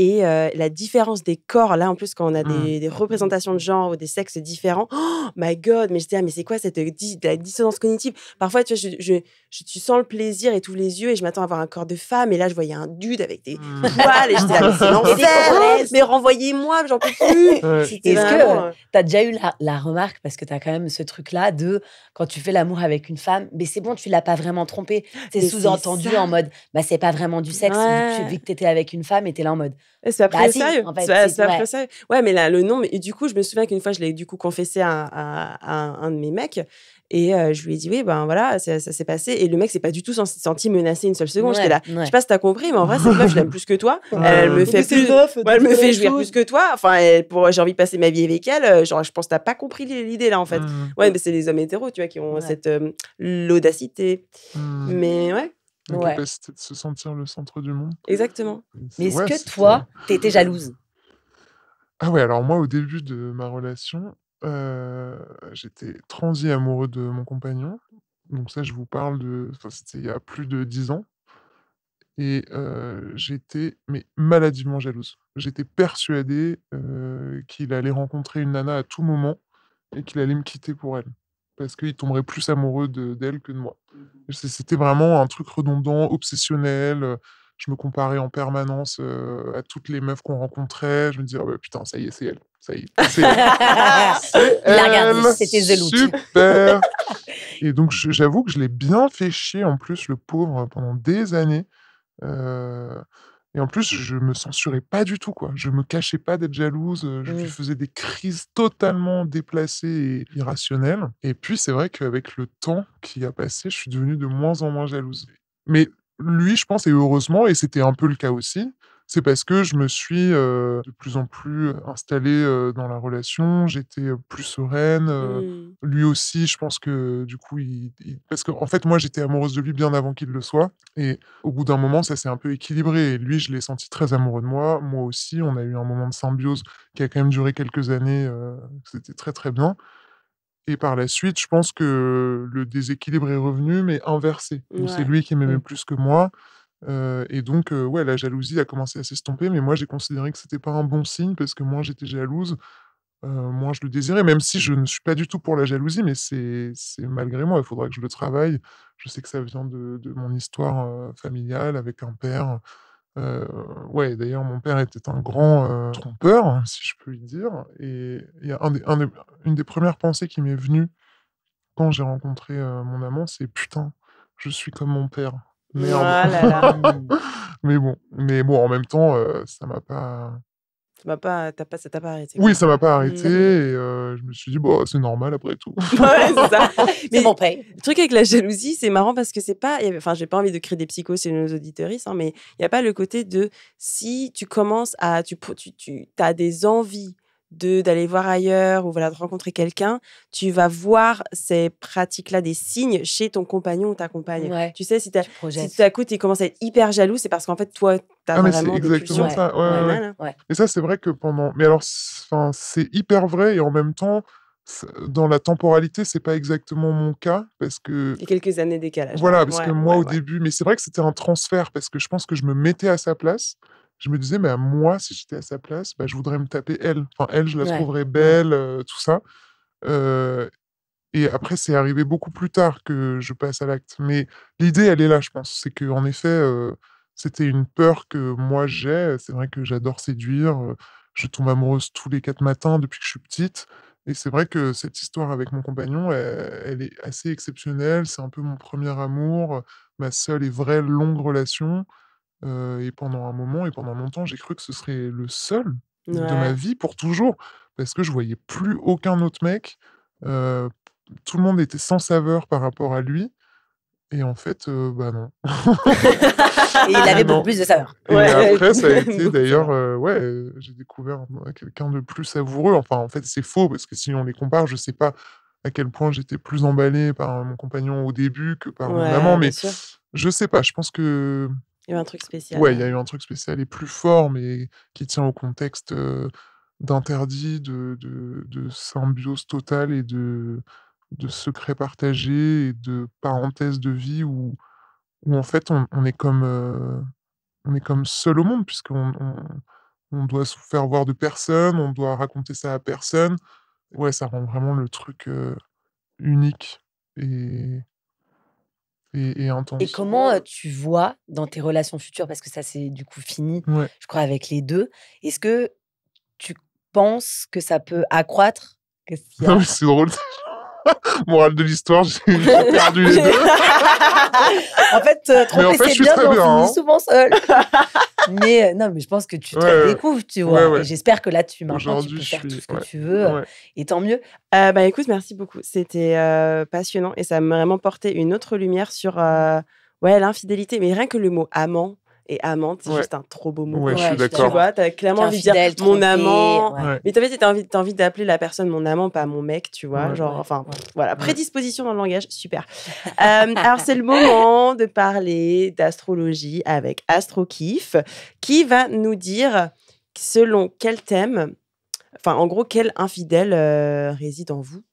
Et la différence des corps, là, en plus, quand on a Mmh. des représentations de genre ou des sexes différents, oh my God, mais je dis, mais c'est quoi cette la dissonance cognitive? Parfois, tu vois, tu sens le plaisir et tu ouvres les yeux et je m'attends à avoir un corps de femme. Et là, je voyais un dude avec des poils et j'étais là, mais c'est l'enfer! Mais renvoyez-moi, j'en peux plus! Ouais. C'était Est-ce vraiment, que tu as déjà eu la remarque, parce que tu as quand même ce truc-là de quand tu fais l'amour avec une femme, mais c'est bon, tu l'as pas vraiment trompée. C'est Mais c'est sous-entendu ça. en mode, bah, c'est pas vraiment du sexe, Ouais. vu que tu étais avec une femme et tu es là en mode, Ouais, c'est pas pris bah au si, sérieux. en fait, C'est pas pris ouais. au sérieux. Ouais, mais là, le nom, et du coup, je me souviens qu'une fois, je l'ai du coup confessé à un de mes mecs et je lui ai dit, oui, ben voilà, ça s'est passé. Et le mec s'est pas du tout senti menacé une seule seconde. J'étais là, je sais pas si t'as compris, mais en vrai, cette meuf, je l'aime plus que toi. Elle me fait plus, ouais, elle me fait jouir plus que toi. Enfin, j'ai envie de passer ma vie avec elle. Genre, je pense que t'as pas compris l'idée là, en fait. Ouais, mais c'est les hommes hétéros, tu vois, qui ont cette l'audacité. Mais ouais, La Ouais. capacité de se sentir le centre du monde. exactement. Mais est-ce Ouais, que c'était- toi, t'étais jalouse? Ah ouais, alors moi, au début de ma relation, j'étais transi amoureux de mon compagnon. Donc ça, je vous parle de... Enfin, c'était il y a plus de 10 ans. Et j'étais mais maladivement jalouse. J'étais persuadé, qu'il allait rencontrer une nana à tout moment et qu'il allait me quitter pour elle. Parce qu'il tomberait plus amoureux d'elle que de moi. C'était vraiment un truc redondant, obsessionnel, je me comparais en permanence, à toutes les meufs qu'on rencontrait. Je me disais: «Oh bah, putain, ça y est, c'est elle, ça y est, c'est elle, c'est Il a regardé, elle, c'était The Look. super!» Et donc j'avoue que je l'ai bien fait chier en plus, le pauvre, pendant des années. Heu et en plus, je me censurais pas du tout, quoi. Je me cachais pas d'être jalouse, je lui faisais des crises totalement déplacées et irrationnelles. Et puis, c'est vrai qu'avec le temps qui a passé, je suis devenue de moins en moins jalouse. Mais lui, je pense, et heureusement, et c'était un peu le cas aussi, c'est parce que je me suis, de plus en plus installée, dans la relation. J'étais, plus sereine, Mmh. lui aussi, je pense que du coup, il parce qu'en fait, moi, j'étais amoureuse de lui bien avant qu'il le soit. Et au bout d'un moment, ça s'est un peu équilibré. Et lui, je l'ai senti très amoureux de moi. Moi aussi, on a eu un moment de symbiose qui a quand même duré quelques années, c'était très, très bien. Et par la suite, je pense que le déséquilibre est revenu, mais inversé, où c'est Ouais. lui qui m'aimait plus que moi. Et donc ouais, la jalousie a commencé à s'estomper, mais moi, j'ai considéré que c'était pas un bon signe parce que moins j'étais jalouse, moins je le désirais, même si je ne suis pas du tout pour la jalousie, mais c'est malgré moi, il faudra que je le travaille. Je sais que ça vient de mon histoire, familiale avec un père. Ouais, d'ailleurs, mon père était un grand, trompeur, hein, si je peux le dire. Et il y a une des premières pensées qui m'est venue quand j'ai rencontré, mon amant, c'est: «Putain, je suis comme mon père. Oh Merde». là là. Mais bon, en même temps, ça m'a pas... Ça t'a pas arrêté, Oui, quoi. ça m'a pas arrêté. Mmh. Et je me suis dit: «Bah, c'est normal après tout». Ouais, c'est ça. C'est Mais mon père. le truc avec la jalousie, c'est marrant parce que c'est pas, enfin, j'ai pas envie de créer des psychos chez nos auditeuristes, hein, mais il y a pas le côté de si tu commences à tu as des envies d'aller voir ailleurs ou voilà, de rencontrer quelqu'un, tu vas voir ces pratiques-là, des signes chez ton compagnon ou ta compagne. Ouais, Tu sais, si tu tout projettes. à coup, tu commences à être hyper jaloux, c'est parce qu'en fait, toi, tu as Ah mais c'est vraiment des exactement pulsions. ça, ouais, ouais, ouais. Nanana. Ouais. Et ça, c'est vrai que pendant... Mais alors, enfin, c'est hyper vrai, et en même temps, dans la temporalité, c'est pas exactement mon cas parce que... Il y a quelques années de décalage. Voilà, parce que moi, au Ouais. début, mais c'est vrai que c'était un transfert parce que je pense que je me mettais à sa place. Je me disais: «Mais moi, si j'étais à sa place, bah, je voudrais me taper elle. Enfin, elle, je la Ouais, trouverais ouais. belle», tout ça. Heu et après, c'est arrivé beaucoup plus tard que je passe à l'acte. Mais l'idée, elle est là, je pense. C'est qu'en effet, c'était une peur que moi j'ai. C'est vrai que j'adore séduire, je tombe amoureuse tous les 4 matins depuis que je suis petite. Et c'est vrai que cette histoire avec mon compagnon, elle est assez exceptionnelle. C'est un peu mon premier amour, ma seule et vraie longue relation. Et pendant un moment et pendant longtemps, j'ai cru que ce serait le seul de ma Ouais. vie pour toujours, parce que je voyais plus aucun autre mec. Heu, Tout le monde était sans saveur par rapport à lui. Et en fait, bah, non. Et il avait beaucoup Non. plus de saveur. Et Ouais. après, ça a été Beaucoup de d'ailleurs, saveur. ouais, j'ai découvert, quelqu'un de plus savoureux. Enfin, en fait, c'est faux parce que si on les compare, je sais pas à quel point j'étais plus emballée par mon compagnon au début que par mon amant, Ouais, bien mais sûr. je sais pas, je pense que... Il y a un truc spécial. Ouais, il y a eu un truc spécial et plus fort, mais qui tient au contexte, d'interdit, de symbiose totale et de secrets partagés et de parenthèses de vie où en fait on est comme seul au monde puisqu'on on doit se faire voir de personne, on doit raconter ça à personne. Ouais, ça rend vraiment le truc, unique et et Et intense. comment, tu vois dans tes relations futures, parce que ça c'est du coup fini, Ouais. je crois avec les 2. Est-ce que tu penses que ça peut accroître? Qu'est-ce qu'il y Non a? mais c'est drôle. Morale de l'histoire, j'ai perdu les 2. En fait, Mais en tromper fait, je c'est suis bien, très mais on bien, finit hein. souvent seul. Mais non, mais je pense que tu te Ouais, redécouvres, tu ouais, vois? Et ouais. j'espère que là, maintenant, tu Aujourd'hui, peux je faire tout suis ce que ouais, tu veux, ouais. et tant mieux. Bah, écoute, merci beaucoup. C'était, passionnant et ça m'a vraiment porté une autre lumière sur, ouais, l'infidélité. Mais rien que le mot amant et amante, c'est Ouais. juste un trop beau mot, Ouais, je quoi. suis Ouais, je suis Tu d'accord. d'accord. vois? Tu as clairement envie de dire: Infidèle, «Mon trompé, amant», ouais, Ouais, mais en fait, tu as envie d'appeler la personne mon amant, pas mon mec, tu vois? ouais, Genre, ouais, enfin, ouais, voilà, ouais. prédisposition dans le langage, super. Alors c'est le moment de parler d'astrologie avec Astro Kiff, qui va nous dire selon quel thème, enfin, en gros, quel infidèle, réside en vous?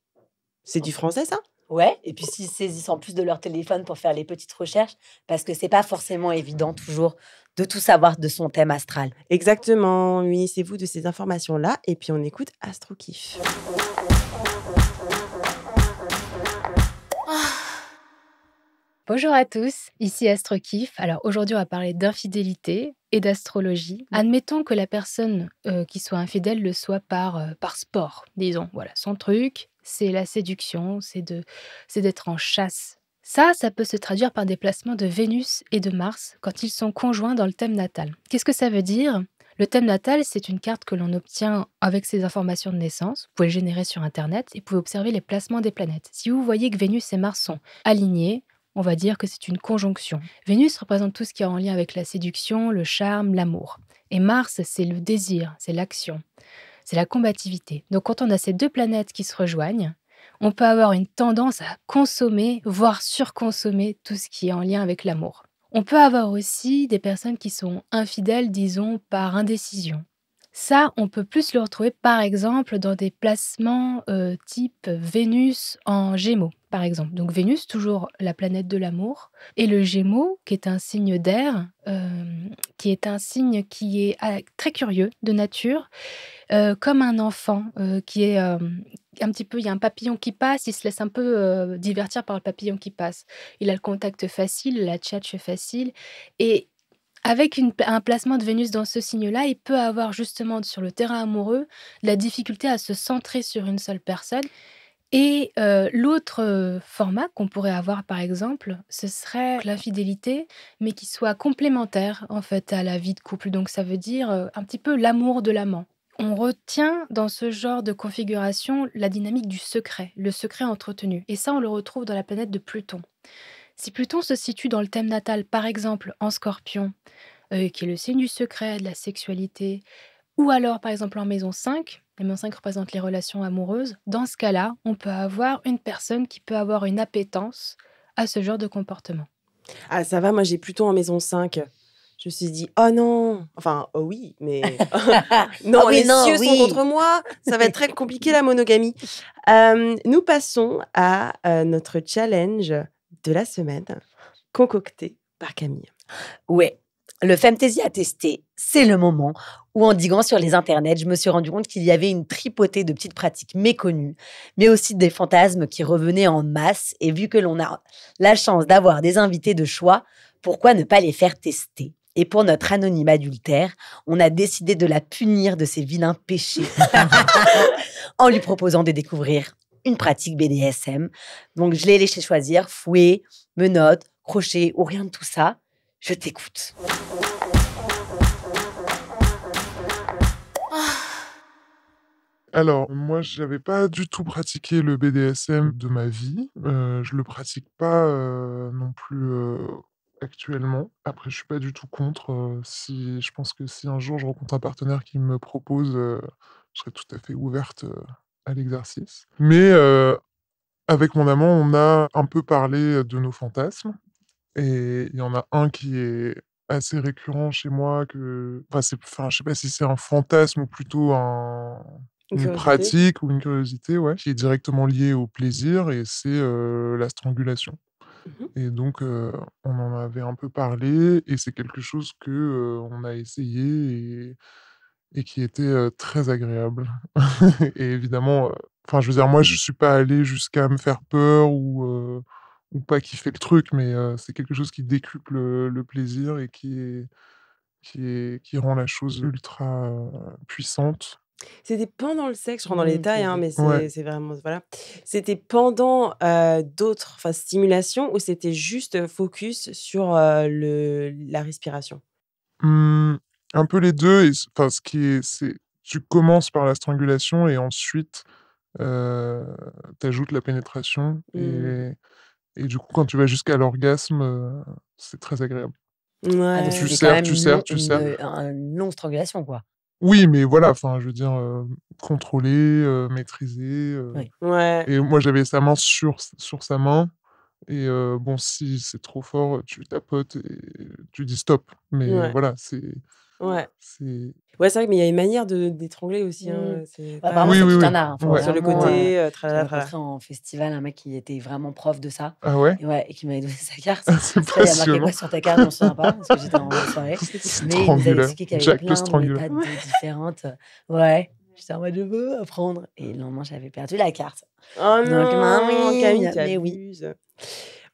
C'est du français, ça? ouais, et puis s'ils saisissent en plus de leur téléphone pour faire les petites recherches, parce que c'est pas forcément évident toujours de tout savoir de son thème astral. Exactement, munissez-vous de ces informations-là et puis on écoute Astro Kiff. Bonjour à tous, ici Astro Kiff. Alors aujourd'hui, on va parler d'infidélité et d'astrologie. Admettons que la personne qui soit infidèle le soit par sport, disons. Voilà, son truc, c'est la séduction, c'est d'être en chasse. Ça peut se traduire par des placements de Vénus et de Mars quand ils sont conjoints dans le thème natal. Qu'est-ce que ça veut dire? Le thème natal, c'est une carte que l'on obtient avec ses informations de naissance. Vous pouvez le générer sur Internet et vous pouvez observer les placements des planètes. Si vous voyez que Vénus et Mars sont alignés, on va dire que c'est une conjonction. Vénus représente tout ce qui est en lien avec la séduction, le charme, l'amour. Et Mars, c'est le désir, c'est l'action, c'est la combativité. Donc quand on a ces deux planètes qui se rejoignent, on peut avoir une tendance à consommer, voire surconsommer tout ce qui est en lien avec l'amour. On peut avoir aussi des personnes qui sont infidèles, disons, par indécision. Ça, on peut plus le retrouver, par exemple, dans des placements type Vénus en Gémeaux, par exemple. Donc Vénus, toujours la planète de l'amour, et le Gémeaux, qui est un signe d'air, qui est un signe qui est très curieux de nature, comme un enfant qui est un petit peu, il y a un papillon qui passe, il se laisse un peu divertir par le papillon qui passe. Il a le contact facile, la tchatche facile, et avec un placement de Vénus dans ce signe-là, il peut avoir justement sur le terrain amoureux de la difficulté à se centrer sur une seule personne. Et l'autre format qu'on pourrait avoir, par exemple, ce serait l'infidélité, mais qui soit complémentaire, en fait, à la vie de couple. Donc ça veut dire un petit peu l'amour de l'amant. On retient dans ce genre de configuration la dynamique du secret, le secret entretenu. Et ça, on le retrouve dans la planète de Pluton. Si Pluton se situe dans le thème natal, par exemple en Scorpion, qui est le signe du secret, de la sexualité, ou alors par exemple en maison 5, la maison 5 représente les relations amoureuses, dans ce cas-là, on peut avoir une personne qui peut avoir une appétence à ce genre de comportement. Ah, ça va, moi j'ai plutôt en maison 5. Je me suis dit: «Oh non!» Enfin, oh oui, mais non, Ah oui, les non, cieux sont oui. contre moi, ça va être très compliqué la monogamie. Nous passons à, notre challenge de la semaine, concocté par Camille. Ouais, le Femtasy à tester, c'est le moment où, en diguant sur les internets, je me suis rendu compte qu'il y avait une tripotée de petites pratiques méconnues, mais aussi des fantasmes qui revenaient en masse. Et vu que l'on a la chance d'avoir des invités de choix, pourquoi ne pas les faire tester? Et pour notre anonyme adultère, on a décidé de la punir de ses vilains péchés en lui proposant de découvrir une pratique BDSM. Donc, je l'ai laissé choisir fouet, menottes, crochet ou rien de tout ça. Je t'écoute. Alors, moi, j'avais pas du tout pratiqué le BDSM de ma vie. Je le pratique pas, non plus, actuellement. Après, je suis pas du tout contre, si je pense que si un jour je rencontre un partenaire qui me propose, je serais tout à fait ouverte, à l'exercice. Mais, avec mon amant, on a un peu parlé, de nos fantasmes et il y en a un qui est assez récurrent chez moi enfin, je sais pas si c'est un fantasme ou plutôt Une une curiosité? pratique ou une curiosité, ouais, qui est directement liée au plaisir et c'est, la strangulation Mmh. et donc on en avait un peu parlé et c'est quelque chose que, on a essayé et qui était, très agréable. Et évidemment, enfin, je veux dire, moi, je suis pas allé jusqu'à me faire peur ou pas kiffer le truc, mais c'est quelque chose qui décuple le plaisir et qui rend la chose ultra, puissante. C'était pendant le sexe, je rentre dans les Mmh, détails, c'est hein, mais Ouais. c'est vraiment voilà. C'était pendant, d'autres enfin, stimulations ou c'était juste, focus sur, la respiration? Mmh, un peu les 2 et enfin, ce qui est c'est tu commences par la strangulation et ensuite, heu, tu ajoutes la pénétration Mmh. et du coup, quand tu vas jusqu'à l'orgasme, c'est très agréable. Ah donc Tu Ouais. c'était quand serres, même tu serres, tu serres. une longue strangulation, quoi? Oui, mais voilà, enfin, je veux dire, contrôler, maîtriser, Oui. Ouais. et moi, j'avais sa main sur sa main et bon, si c'est trop fort, tu tapotes et tu dis: «Stop», mais Ouais. voilà, Ouais. c'est Ouais, c'est vrai, mais il y a une manière d'étrangler aussi, Mmh. hein, c'est Bah, pas apparemment, oui, c'est oui, tout oui, un art, hein. Faut ouais. sur le vraiment, côté, j'ai tralala, tralala. rencontré en festival un mec qui était vraiment prof de ça Ah ouais? et ouais et qui m'avait donné sa carte. Ah, c'est Parce que là, il y a marqué passionnant. quoi sur ta carte? Je m'en souviens pas parce que j'étais en soirée, mais il nous avait Strangulaire, expliqué qu'il y avait Jack le plein de strangulaire. méthodes différentes. Ouais, j'étais en mode: «Je veux apprendre» et le lendemain, j'avais perdu la carte. Oh Donc non! Camille, mamie, tu mais oui. abuses.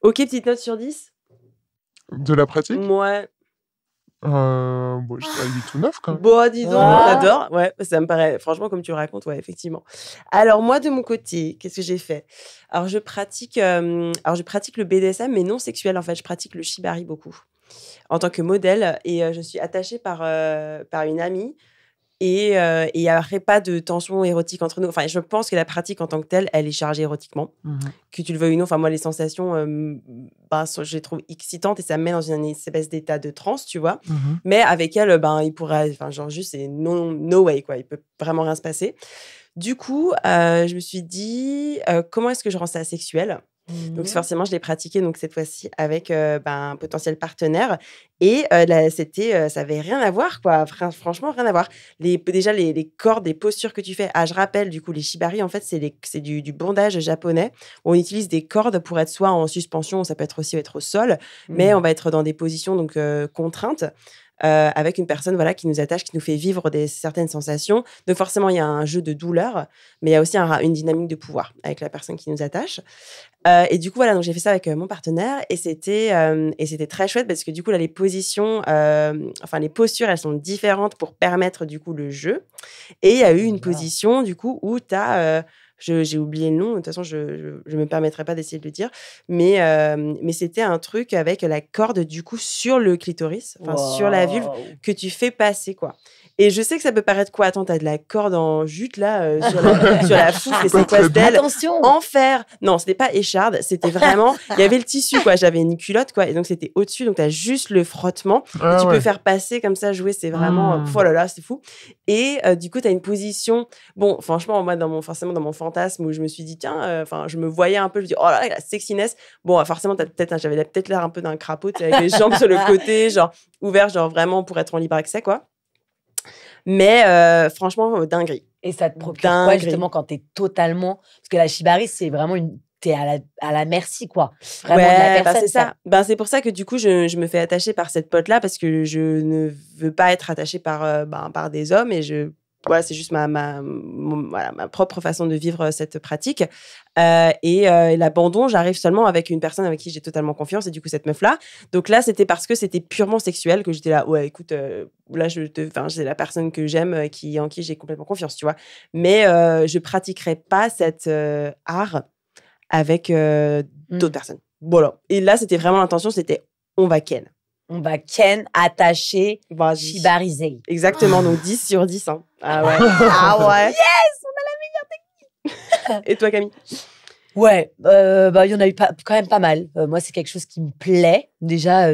OK, petite note sur 10? De la pratique? Mouais. Bon, je dirais 8 ou 9 quand même. Bon, dis donc, Ouais. tu Ah! adores? Ouais, ça me paraît franchement, comme tu le racontes, ouais, effectivement. Alors moi, de mon côté, qu'est-ce que j'ai fait? Alors je pratique le BDSM, mais non sexuel, en fait. Je pratique le shibari beaucoup, en tant que modèle et je suis attachée par une amie et il y aurait pas de tension érotique entre nous. Enfin, je pense que la pratique en tant que telle, elle est chargée érotiquement. Mmh. Que tu le veuilles ou non, enfin moi les sensations, ben, je les trouve excitantes et ça me met dans une espèce d'état de transe, tu vois? Mmh. Mais avec elle, ben, il pourrait enfin genre juste c'est no way quoi, il peut vraiment rien se passer. Du coup, je me suis dit: «Comment est-ce que je rends ça sexuel?» Donc Mmh. forcément, je l'ai pratiqué donc cette fois-ci avec, ben, un potentiel partenaire et là, ça avait rien à voir quoi, franchement rien à voir. Déjà les cordes, les postures que tu fais je rappelle du coup les shibari en fait c'est du bondage japonais. On utilise des cordes pour être soit en suspension, ça peut être aussi être au sol, mais Mmh. on va être dans des positions donc contraintes, avec une personne voilà qui nous attache, qui nous fait vivre certaines sensations. Donc forcément, il y a un jeu de douleur, mais il y a aussi une dynamique de pouvoir avec la personne qui nous attache. Et du coup, voilà, donc j'ai fait ça avec, mon partenaire et c'était très chouette parce que du coup, là, les positions, enfin les postures, elles sont différentes pour permettre du coup le jeu et il y a eu une Voilà. position du coup où tu as, j'ai oublié le nom, de toute façon, je me permettrai pas d'essayer de le dire, mais c'était un truc avec la corde du coup sur le clitoris, enfin sur la vulve Waouh! que tu fais passer, quoi. Et je sais que ça peut paraître quoi? Attends, tu as de la corde en jute là, sur la fouf, mais Pas c'est quoi très ce doux. del? Attention! Enfer! Non, c'était pas écharde, c'était vraiment il y avait le tissu quoi, j'avais une culotte quoi et donc c'était au-dessus, donc tu as juste le frottement et Ah tu peux ouais. faire passer comme ça, jouer, c'est vraiment, Mmh. oh là là, c'est fou et du coup, tu as une position bon, franchement, moi, forcément, dans mon fantasme où je me suis dit: «Tiens», enfin, je me voyais un peu, je me dis: «Oh là là, la sexiness». Bon, forcément, j'avais peut-être l'air un peu d'un crapaud, tu sais, avec les jambes sur le côté, genre ouvert, genre vraiment pour être en libre accès, quoi. Mais franchement, dinguerie. Et ça te procure quoi Dinguerie. justement quand tu es totalement parce que la shibari, c'est vraiment tu es à la merci quoi, vraiment de la Ouais, bah, personne, c'est ça. Ben, c'est pour ça que du coup, je me fais attacher par cette pote-là parce que je ne veux pas être attachée par des hommes et voilà, c'est juste voilà, ma propre façon de vivre cette pratique. Et l'abandon, j'arrive seulement avec une personne avec qui j'ai totalement confiance et du coup, cette meuf-là. Donc là, c'était parce que c'était purement sexuel que j'étais là: «Ouais, écoute, là, enfin, c'est la personne que j'aime, en qui j'ai complètement confiance», tu vois? Mais je pratiquerai pas cet art avec, d'autres Mmh. personnes. Voilà et là, c'était vraiment l'intention, c'était: «On va ken». On va ken, attacher, Vas-y. shibariser. Exactement, donc 10 sur 10, hein. Ah ouais. Ah ouais. Yes! On a la meilleure technique. Et toi, Camille? Ouais, bah, il y en a eu quand même pas mal. Moi, c'est quelque chose qui me plaît. Déjà,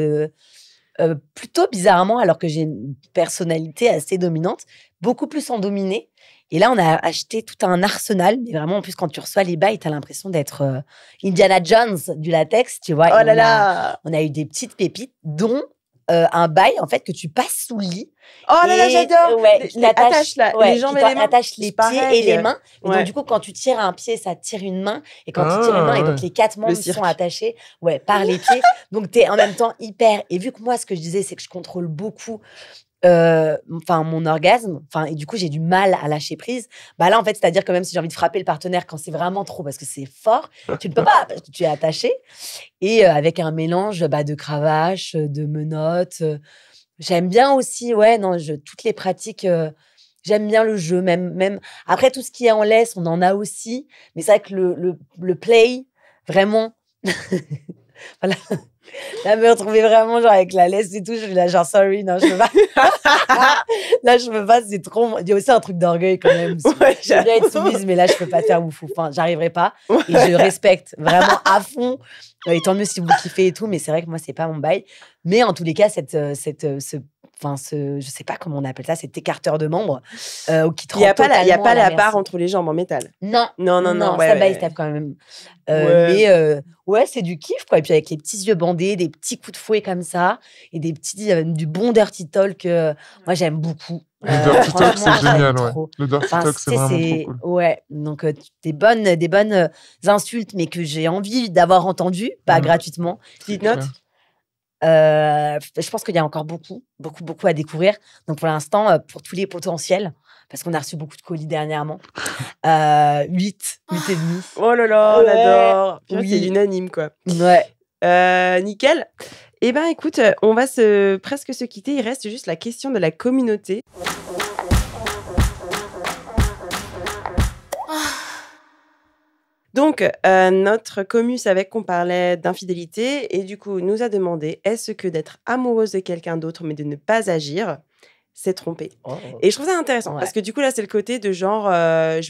plutôt bizarrement, alors que j'ai une personnalité assez dominante, beaucoup plus en dominée. Et là, on a acheté tout un arsenal. Mais vraiment, en plus, quand tu reçois les bails, tu as l'impression d'être Indiana Jones du latex, tu vois. Oh Et là là! on a eu des petites pépites, dont un bail, en fait, que tu passes sous le lit. Oh là là, Et j'adore! ouais, qui t'attache attaches là, ouais, les jambes qui et les mains. attache les C'est pieds et pareil. les mains. Et Ouais. donc, du coup, quand tu tires un pied, ça tire une main. Et quand tu tires une main, et Ah donc ouais. les 4 membres cirque. sont attachés par les pieds. Donc, tu es en même temps hyper. Et vu que moi, ce que je disais, c'est que je contrôle beaucoup mon orgasme, et du coup, j'ai du mal à lâcher prise. Bah là, en fait, c'est-à-dire que même si j'ai envie de frapper le partenaire quand c'est vraiment trop, parce que c'est fort, tu ne peux pas, parce que tu es attaché. Et avec un mélange de cravache, de menottes. J'aime bien aussi, toutes les pratiques. J'aime bien le jeu, même. Après, tout ce qui est en laisse, on en a aussi. Mais c'est vrai que le play, vraiment. Voilà. Là, me retrouver vraiment genre avec la laisse et tout, je suis là genre sorry, non, je peux pas. Là, je peux pas, c'est trop. Il y a aussi un truc d'orgueil quand même. J'aime bien être soumise, mais là, je peux pas faire ouf. J'arriverai pas. Et je respecte vraiment à fond. Et tant mieux si vous kiffez et tout, mais c'est vrai que moi, c'est pas mon bail. Mais en tous les cas, je sais pas comment on appelle ça, cet écarteur de membres qui te Il y a pas la merci. barre entre les jambes en métal. Non, ouais, ça baisse quand même. Mais c'est du kiff, quoi. Et puis avec les petits yeux bandés, des petits coups de fouet comme ça, et des petits du bon dirty talk. Moi, j'aime beaucoup. Le dirty talk, c'est génial, ouais. trop. Le dirty talk, c'est vraiment trop cool. Ouais, donc des bonnes insultes, mais que j'ai envie d'avoir entendues, pas gratuitement. Petite note. Je pense qu'il y a encore beaucoup à découvrir. Donc, pour l'instant, pour tous les potentiels, parce qu'on a reçu beaucoup de colis dernièrement, 8 et demi. Oh là là, on adore. Oui. C'est l'unanime, quoi. Ouais. Nickel. Eh ben, écoute, on va presque se quitter. Il reste juste la question de la communauté. Donc, notre commu savait qu'on parlait d'infidélité et du coup, nous a demandé est-ce que d'être amoureuse de quelqu'un d'autre mais de ne pas agir, c'est tromper. Et je trouve ça intéressant parce que du coup, là, c'est le côté de genre, ça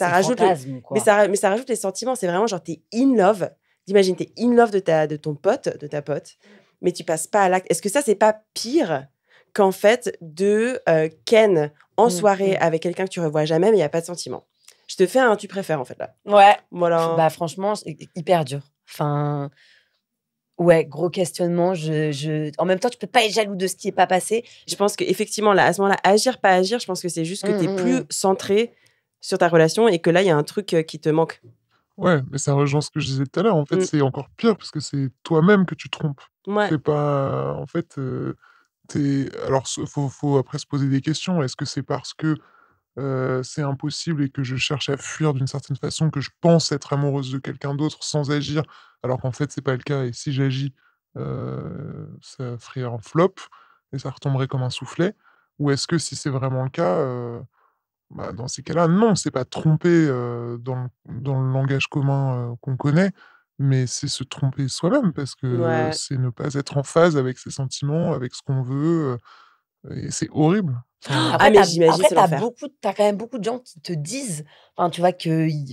rajoute, fantasme, quoi. mais ça rajoute les sentiments. C'est vraiment genre, t'es in love. Imagine, t'es in love de ton pote, de ta pote, mais tu passes pas à l'acte. Est-ce que ça, c'est pas pire qu'en fait de ken en soirée avec quelqu'un que tu revois jamais, mais il y a pas de sentiments? Je te fais un tu préfères, en fait, là. Ouais. Voilà. Bah, franchement, c'est hyper dur. Ouais, gros questionnement. En même temps, tu peux pas être jaloux de ce qui est pas passé. Je pense qu'effectivement, là, à ce moment-là, agir, pas agir, je pense que c'est juste que t'es plus centré sur ta relation et que là, il y a un truc qui te manque. Ouais, mais ça rejoint ce que je disais tout à l'heure. En fait, c'est encore pire parce que c'est toi-même que tu trompes. Ouais. C'est pas... En fait, alors, faut après se poser des questions. Est-ce que c'est parce que c'est impossible et que je cherche à fuir d'une certaine façon, que je pense être amoureuse de quelqu'un d'autre sans agir, alors qu'en fait, c'est pas le cas et si j'agis, ça ferait un flop et ça retomberait comme un soufflet? Ou est-ce que si c'est vraiment le cas, dans ces cas-là, non, c'est pas tromper, dans le langage commun, qu'on connaît, mais c'est se tromper soi-même parce que c'est ne pas être en phase avec ses sentiments, avec ce qu'on veut, et c'est horrible. Après, mais j'imagine c'est t'as l'enfer. quand même beaucoup de gens qui te disent, tu vois, il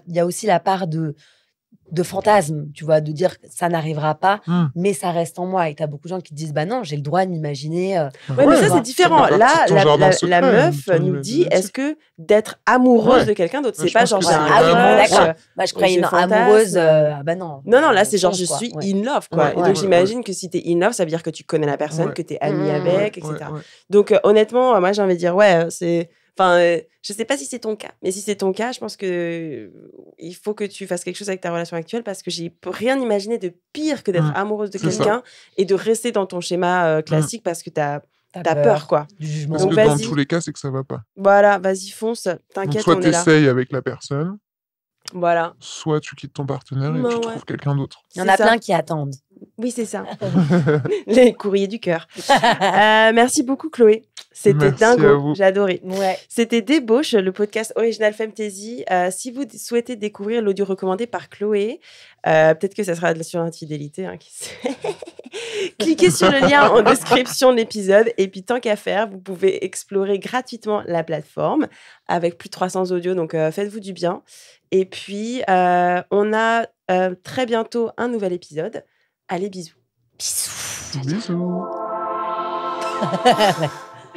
y a aussi la part de fantasme, tu vois, de dire que ça n'arrivera pas, mais ça reste en moi. Et t'as beaucoup de gens qui te disent, bah non, j'ai le droit de m'imaginer. Ouais, mais ça, c'est différent. Là, la meuf ton nous dit, imaginatif. est-ce que d'être amoureuse de quelqu'un d'autre, c'est je pas pense genre que j'ai c'est un vraiment crush, d'accord. Moi, je croyais j'ai une fantasme. amoureuse. Bah non. Non, là, c'est genre je quoi. suis Ouais. in love, quoi. Ouais, Et donc, ouais, j'imagine que si t'es in love, ça veut dire que tu connais la personne, Ouais. que t'es amie avec, etc. Ouais. Donc, honnêtement, moi, j'ai envie de dire, c'est... Enfin, je sais pas si c'est ton cas, mais si c'est ton cas, je pense que il faut que tu fasses quelque chose avec ta relation actuelle parce que j'ai rien imaginé de pire que d'être amoureuse de c'est ça. quelqu'un et de rester dans ton schéma classique parce que t'as peur, quoi. Du jugement. Parce Donc, que dans vas-y. tous les cas, c'est que ça va pas. Voilà, vas-y, fonce, Donc t'inquiète, soit on est là. t'essayes avec la personne, Voilà. soit tu quittes ton partenaire et Ouais, tu ouais. trouves quelqu'un d'autre. Il y en C'est a ça. plein qui attendent. Oui, c'est ça. Les courriers du cœur. Merci beaucoup, Chloé. C'était Merci à dingo. vous. J'ai adoré. Ouais. C'était Débauche, le podcast original Femtasy. Si vous souhaitez découvrir l'audio recommandé par Chloé, peut-être que ça sera sur l'infidélité, qui sait. Cliquez sur le lien en description de l'épisode. Et puis, tant qu'à faire, vous pouvez explorer gratuitement la plateforme avec plus de 300 audios. Donc, faites-vous du bien. Et puis, on a très bientôt un nouvel épisode. Allez, bisous. Bisous.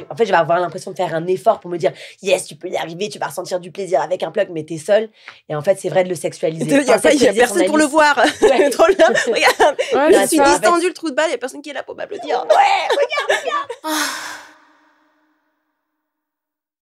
En fait, je vais avoir l'impression de faire un effort pour me dire yes, tu peux y arriver, tu vas ressentir du plaisir avec un plug, mais t'es seul. Et en fait, c'est vrai de le sexualiser. Il n'y a personne pour le voir. Ouais. Trop bien. Regarde, Ouais, je c'est suis ça. distendu le trou de balle, il n'y a personne qui est là pour m'applaudir. Ouais, regarde.